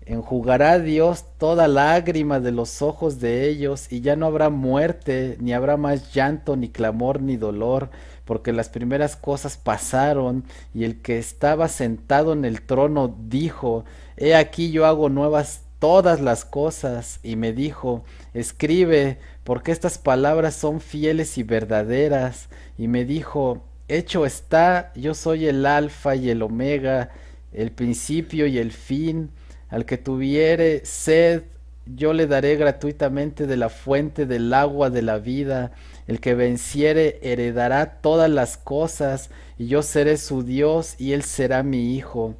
Enjugará Dios toda lágrima de los ojos de ellos, y ya no habrá muerte, ni habrá más llanto, ni clamor, ni dolor, porque las primeras cosas pasaron. Y el que estaba sentado en el trono dijo, he aquí yo hago nuevas todas las cosas. Y me dijo, escribe, porque estas palabras son fieles y verdaderas. Y me dijo, hecho está, yo soy el alfa y el omega, el principio y el fin. Al que tuviere sed, yo le daré gratuitamente de la fuente del agua de la vida. El que venciere heredará todas las cosas, y yo seré su Dios, y él será mi hijo.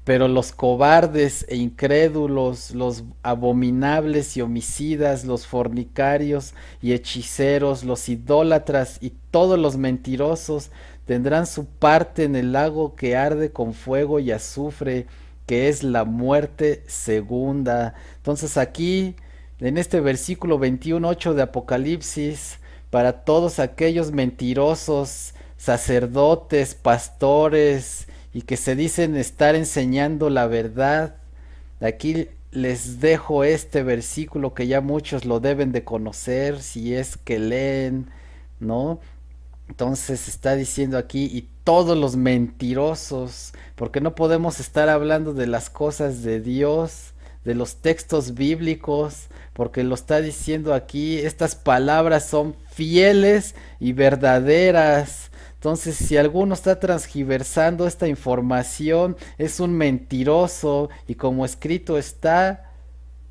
Pero los cobardes e incrédulos, los abominables y homicidas, los fornicarios y hechiceros, los idólatras y todos los mentirosos tendrán su parte en el lago que arde con fuego y azufre, que es la muerte segunda. Entonces aquí, en este versículo 21:8 de Apocalipsis, para todos aquellos mentirosos, sacerdotes, pastores, y que se dicen estar enseñando la verdad, aquí les dejo este versículo que ya muchos lo deben de conocer si es que leen, ¿no? Entonces está diciendo aquí, y todos los mentirosos, porque no podemos estar hablando de las cosas de Dios, de los textos bíblicos, porque lo está diciendo aquí, estas palabras son fieles y verdaderas. Entonces, si alguno está transgiversando esta información, es un mentiroso, y como escrito está,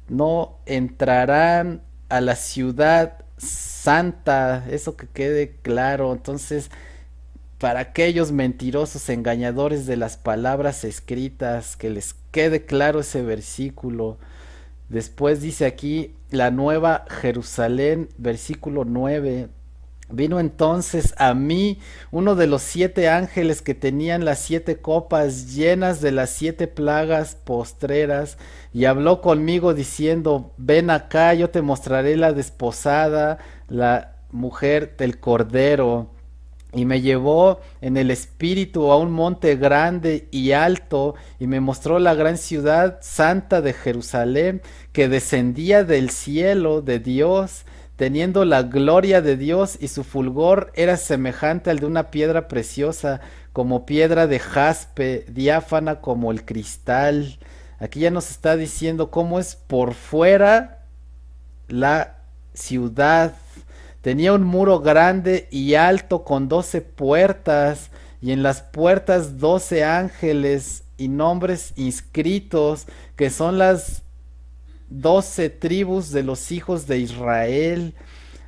no entrarán a la ciudad santa, eso que quede claro. Entonces, para aquellos mentirosos, engañadores de las palabras escritas, que les quede claro ese versículo. Después dice aquí la nueva Jerusalén, versículo 9. Vino entonces a mí uno de los 7 ángeles que tenían las 7 copas llenas de las 7 plagas postreras, y habló conmigo diciendo, ven acá, yo te mostraré la desposada, la mujer del Cordero. Y me llevó en el espíritu a un monte grande y alto, y me mostró la gran ciudad santa de Jerusalén, que descendía del cielo de Dios, teniendo la gloria de Dios, y su fulgor era semejante al de una piedra preciosa, como piedra de jaspe, diáfana como el cristal. Aquí ya nos está diciendo cómo es por fuera la ciudad. Tenía un muro grande y alto con 12 puertas, y en las puertas 12 ángeles y nombres inscritos, que son las 12 tribus de los hijos de Israel.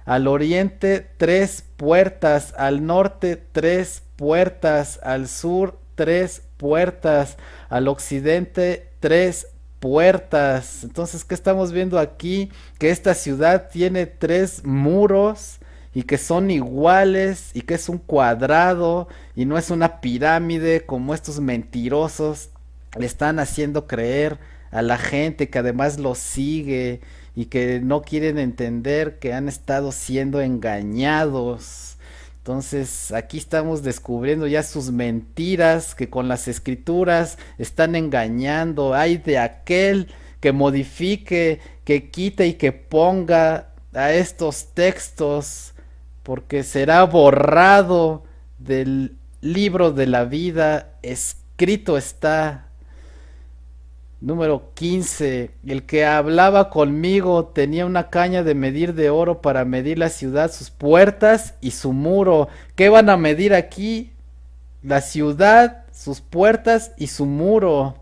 Al oriente 3 puertas, al norte 3 puertas, al sur 3 puertas, al occidente 3 puertas. Entonces, ¿qué estamos viendo aquí? Que esta ciudad tiene 3 muros y que son iguales y que es un cuadrado y no es una pirámide como estos mentirosos le están haciendo creer a la gente, que además los sigue y que no quieren entender que han estado siendo engañados. Entonces aquí estamos descubriendo ya sus mentiras, que con las escrituras están engañando. Hay de aquel que modifique, que quite y que ponga a estos textos, porque será borrado del libro de la vida. Escrito está. Número 15. El que hablaba conmigo tenía una caña de medir de oro para medir la ciudad, sus puertas y su muro. ¿Qué van a medir aquí? La ciudad, sus puertas y su muro.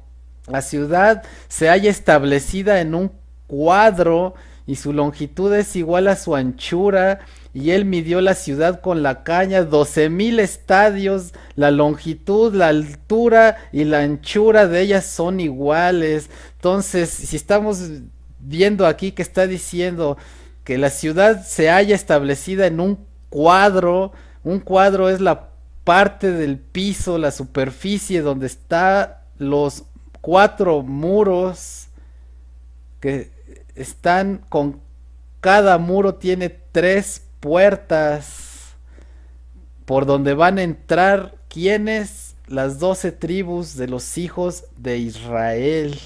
La ciudad se halla establecida en un cuadro, y su longitud es igual a su anchura, y él midió la ciudad con la caña, 12.000 estadios. La longitud, la altura y la anchura de ellas son iguales. Entonces, si estamos viendo aquí que está diciendo que la ciudad se halla establecida en un cuadro es la parte del piso, la superficie donde están los 4 muros, que están con cada muro tiene 3 puertas por donde van a entrar quienes, las 12 tribus de los hijos de Israel.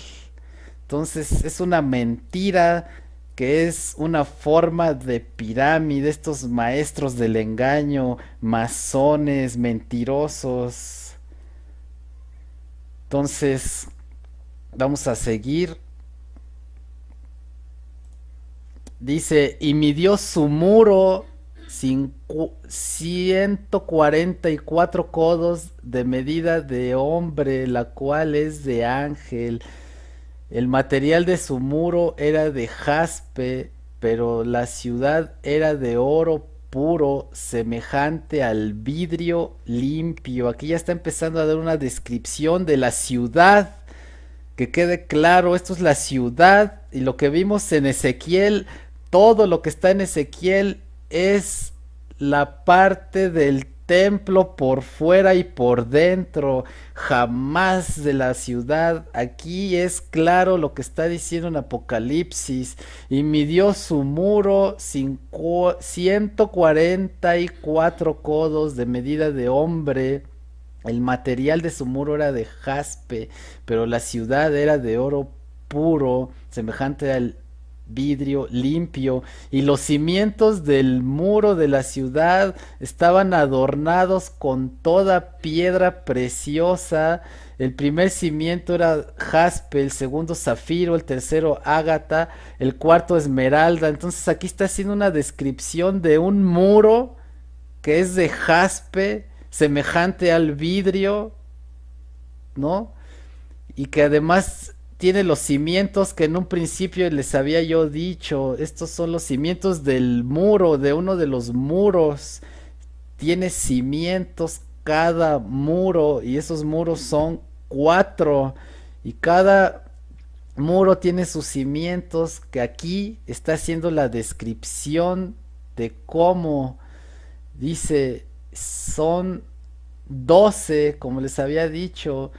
Entonces es una mentira, que es una forma de pirámide, estos maestros del engaño, masones, mentirosos. Entonces vamos a seguir. Dice, y midió su muro 144 codos de medida de hombre, la cual es de ángel. El material de su muro era de jaspe, pero la ciudad era de oro puro, semejante al vidrio limpio. Aquí ya está empezando a dar una descripción de la ciudad. Que quede claro, esto es la ciudad, y lo que vimos en Ezequiel, todo lo que está en Ezequiel es la parte del templo por fuera y por dentro, jamás de la ciudad. Aquí es claro lo que está diciendo en Apocalipsis. Y midió su muro 144 codos de medida de hombre. El material de su muro era de jaspe, pero la ciudad era de oro puro, semejante al vidrio limpio, y los cimientos del muro de la ciudad estaban adornados con toda piedra preciosa. El primer cimiento era jaspe, el segundo zafiro, el tercero ágata, el cuarto esmeralda. Entonces aquí está haciendo una descripción de un muro que es de jaspe, semejante al vidrio, ¿no? Y que además tiene los cimientos que en un principio les había yo dicho. Estos son los cimientos del muro, de uno de los muros. Tiene cimientos cada muro y esos muros son cuatro. Y cada muro tiene sus cimientos, que aquí está haciendo la descripción de cómo dice, son 12 como les había dicho.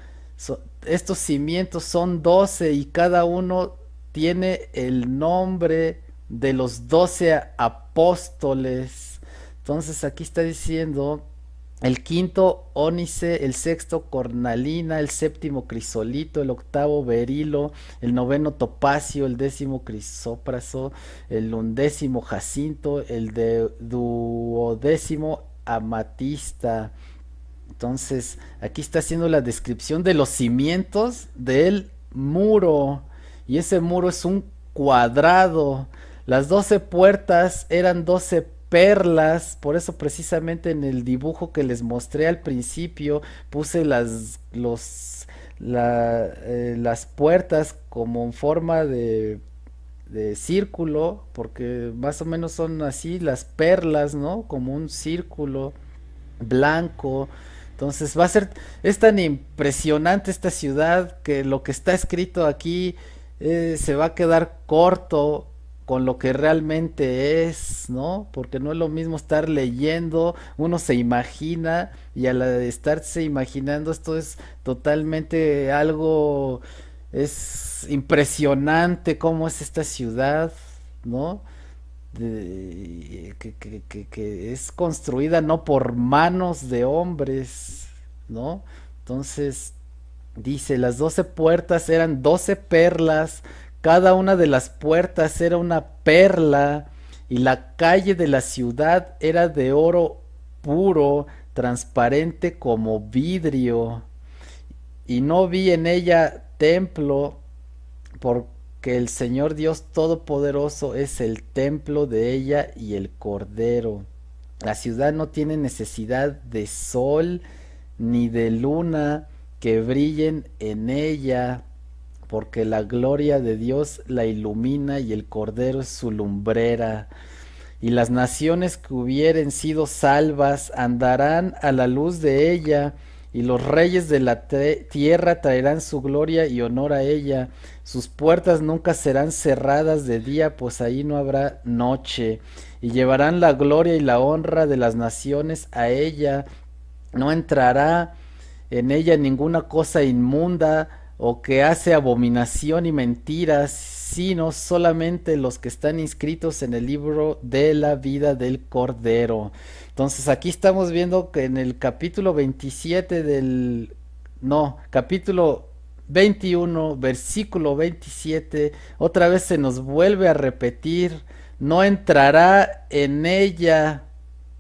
Estos cimientos son 12 y cada uno tiene el nombre de los 12 apóstoles. Entonces aquí está diciendo el quinto ónice, el sexto cornalina, el séptimo crisolito, el octavo berilo, el noveno topacio, el décimo crisópraso, el undécimo jacinto, el duodécimo amatista. Entonces, aquí está haciendo la descripción de los cimientos del muro. Y ese muro es un cuadrado. Las 12 puertas eran 12 perlas. Por eso precisamente en el dibujo que les mostré al principio puse las puertas como en forma de círculo. Porque más o menos son así las perlas, ¿no? Como un círculo blanco. Entonces va a ser, es tan impresionante esta ciudad que lo que está escrito aquí se va a quedar corto con lo que realmente es, ¿no? Porque no es lo mismo estar leyendo, uno se imagina y al estarse imaginando esto es totalmente algo, es impresionante cómo es esta ciudad, ¿no? Que es construida no por manos de hombres, ¿no? Entonces, dice, las 12 puertas eran 12 perlas, cada una de las puertas era una perla, y la calle de la ciudad era de oro puro, transparente como vidrio, y no vi en ella templo, porque el Señor Dios Todopoderoso es el templo de ella y el Cordero. La ciudad no tiene necesidad de sol ni de luna que brillen en ella, porque la gloria de Dios la ilumina y el Cordero es su lumbrera. Y las naciones que hubieren sido salvas andarán a la luz de ella, y los reyes de la tierra traerán su gloria y honor a ella. Sus puertas nunca serán cerradas de día, pues ahí no habrá noche. Y llevarán la gloria y la honra de las naciones a ella. No entrará en ella ninguna cosa inmunda o que hace abominación y mentiras, sino solamente los que están inscritos en el libro de la vida del Cordero. Entonces aquí estamos viendo que en el capítulo 27 del... No, capítulo 21, versículo 27, otra vez se nos vuelve a repetir, no entrará en ella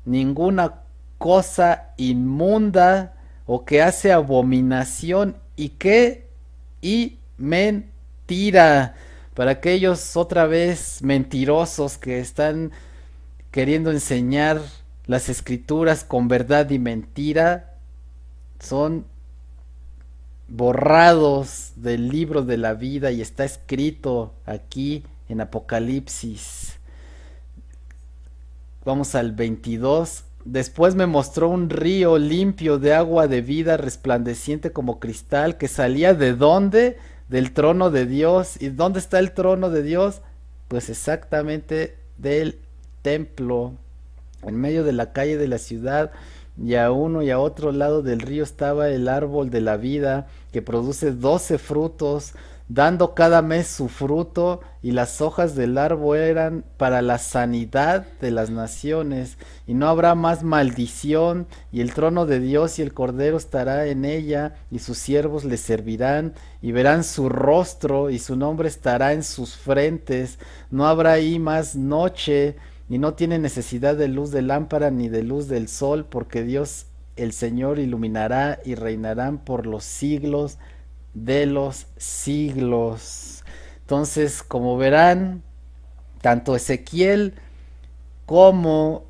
ninguna cosa inmunda o que hace abominación y mentira. Para aquellos otra vez mentirosos que están queriendo enseñar las escrituras con verdad y mentira, son borrados del libro de la vida y está escrito aquí en Apocalipsis. Vamos al 22. Después me mostró un río limpio de agua de vida, resplandeciente como cristal, que salía ¿de dónde? Del trono de Dios. ¿Y dónde está el trono de Dios? Pues exactamente del templo, en medio de la calle de la ciudad, y a uno y a otro lado del río estaba el árbol de la vida, que produce 12 frutos, dando cada mes su fruto, y las hojas del árbol eran para la sanidad de las naciones, y no habrá más maldición, y el trono de Dios y el Cordero estará en ella, y sus siervos le servirán, y verán su rostro, y su nombre estará en sus frentes. No habrá ahí más noche, y no tiene necesidad de luz de lámpara ni de luz del sol, porque Dios el Señor iluminará y reinarán por los siglos de los siglos. Entonces, como verán, tanto Ezequiel como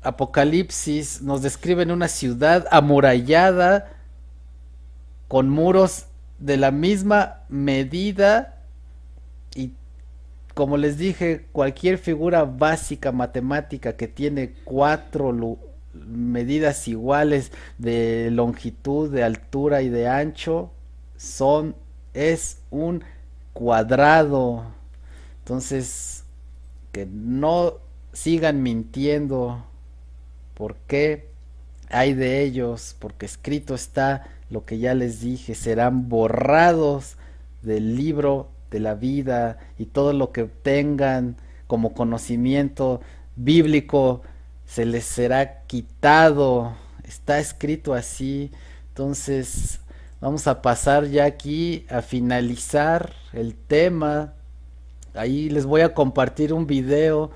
Apocalipsis nos describen una ciudad amurallada con muros de la misma medida y, como les dije, cualquier figura básica matemática que tiene medidas iguales de longitud, de altura y de ancho es un cuadrado. Entonces, que no sigan mintiendo. ¿Por qué? Hay de ellos, porque escrito está lo que ya les dije, serán borrados del libro de la vida, y todo lo que tengan como conocimiento bíblico se les será quitado. Está escrito así. Entonces, vamos a pasar ya aquí a finalizar el tema. Ahí les voy a compartir un video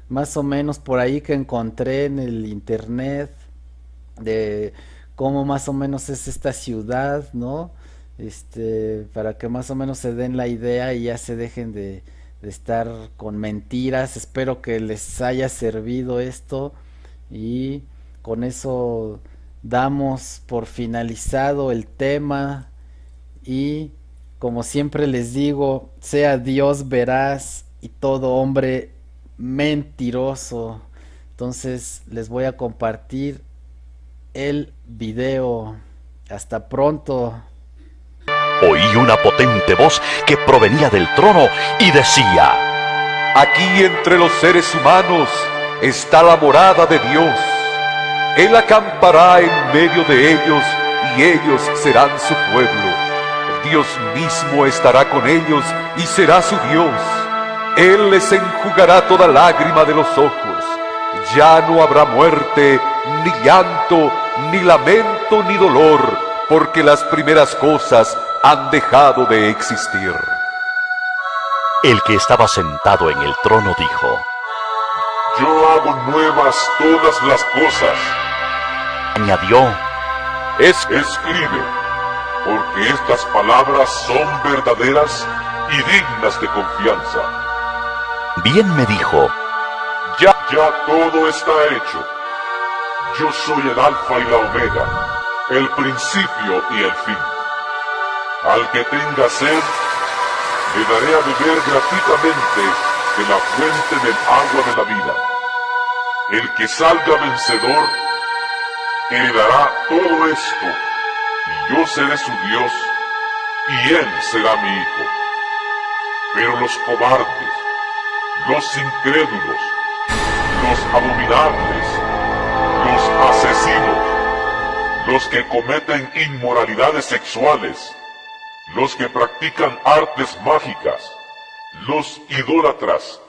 más o menos por ahí que encontré en el internet de cómo más o menos es esta ciudad, ¿no? Para que más o menos se den la idea y ya se dejen de estar con mentiras. Espero que les haya servido esto, y con eso damos por finalizado el tema. Y como siempre les digo, sea Dios veraz y todo hombre mentiroso. Entonces les voy a compartir el video. Hasta pronto. Oí una potente voz que provenía del trono y decía: aquí entre los seres humanos está la morada de Dios. Él acampará en medio de ellos y ellos serán su pueblo. Dios mismo estará con ellos y será su Dios. Él les enjugará toda lágrima de los ojos. Ya no habrá muerte, ni llanto, ni lamento, ni dolor, porque las primeras cosas han dejado de existir. El que estaba sentado en el trono dijo: yo hago nuevas todas las cosas. Añadió: escribe, porque estas palabras son verdaderas y dignas de confianza. Bien me dijo: ya todo está hecho. Yo soy el Alfa y la Omega, el principio y el fin. Al que tenga sed, le daré a beber gratuitamente de la fuente del agua de la vida. El que salga vencedor, heredará todo esto, y yo seré su Dios, y él será mi hijo. Pero los cobardes, los incrédulos, los abominables, los asesinos, los que cometen inmoralidades sexuales, los que practican artes mágicas, los idólatras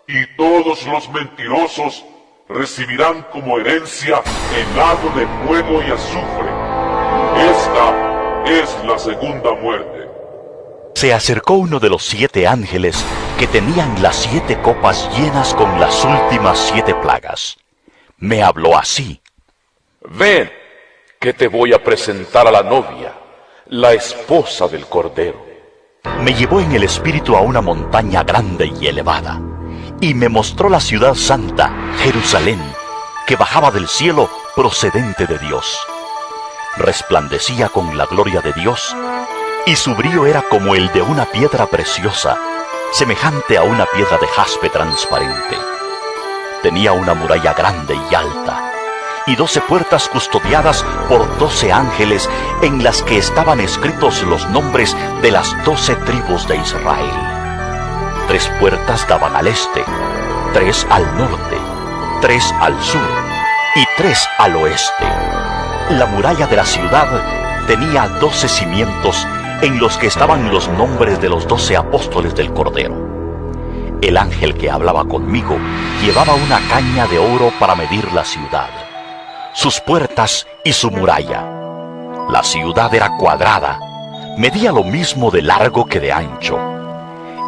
y todos los mentirosos recibirán como herencia el lago de fuego y azufre. Esta es la segunda muerte. Se acercó uno de los 7 ángeles que tenían las 7 copas llenas con las últimas 7 plagas. Me habló así: ven, que te voy a presentar a la novia, la esposa del Cordero. Me llevó en el espíritu a una montaña grande y elevada, y me mostró la ciudad santa, Jerusalén, que bajaba del cielo procedente de Dios. Resplandecía con la gloria de Dios, y su brillo era como el de una piedra preciosa, semejante a una piedra de jaspe transparente. Tenía una muralla grande y alta, y 12 puertas custodiadas por 12 ángeles, en las que estaban escritos los nombres de las 12 tribus de Israel. 3 puertas daban al este, 3 al norte, 3 al sur y 3 al oeste. La muralla de la ciudad tenía 12 cimientos, en los que estaban los nombres de los 12 apóstoles del Cordero. El ángel que hablaba conmigo llevaba una caña de oro para medir la ciudad, sus puertas y su muralla. La ciudad era cuadrada, medía lo mismo de largo que de ancho.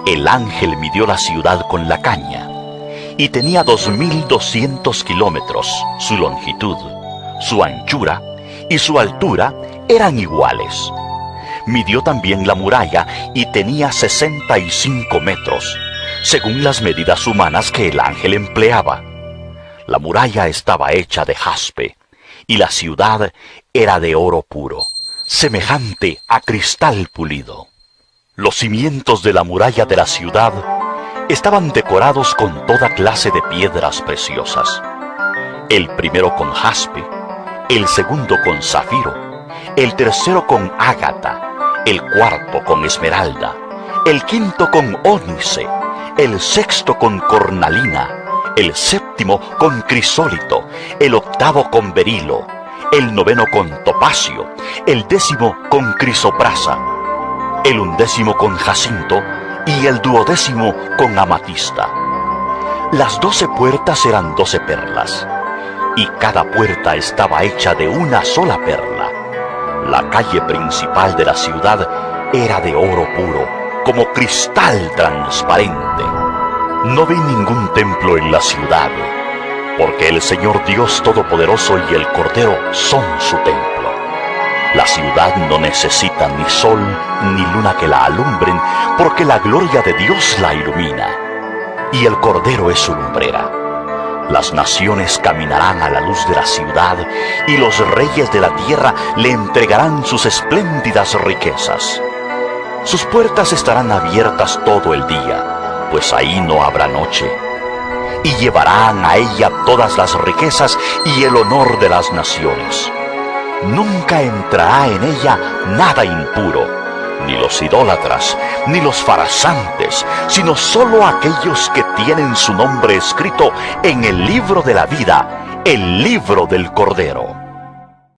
El ángel midió la ciudad con la caña, y tenía 2200 kilómetros. Su longitud, su anchura y su altura eran iguales. Midió también la muralla y tenía 65 metros, según las medidas humanas que el ángel empleaba. La muralla estaba hecha de jaspe, y la ciudad era de oro puro, semejante a cristal pulido. Los cimientos de la muralla de la ciudad estaban decorados con toda clase de piedras preciosas. El primero con jaspe, el segundo con zafiro, el tercero con ágata, el cuarto con esmeralda, el quinto con ónice, el sexto con cornalina, el séptimo con crisólito, el octavo con berilo, el noveno con topacio, el décimo con crisoprasa, el undécimo con jacinto y el duodécimo con amatista. Las 12 puertas eran 12 perlas, y cada puerta estaba hecha de una sola perla. La calle principal de la ciudad era de oro puro, como cristal transparente. No vi ningún templo en la ciudad, porque el Señor Dios Todopoderoso y el Cordero son su templo. La ciudad no necesita ni sol ni luna que la alumbren, porque la gloria de Dios la ilumina, y el Cordero es su lumbrera. Las naciones caminarán a la luz de la ciudad, y los reyes de la tierra le entregarán sus espléndidas riquezas. Sus puertas estarán abiertas todo el día, pues ahí no habrá noche. Y llevarán a ella todas las riquezas y el honor de las naciones. Nunca entrará en ella nada impuro, ni los idólatras, ni los farsantes, sino solo aquellos que tienen su nombre escrito en el libro de la vida, el libro del Cordero.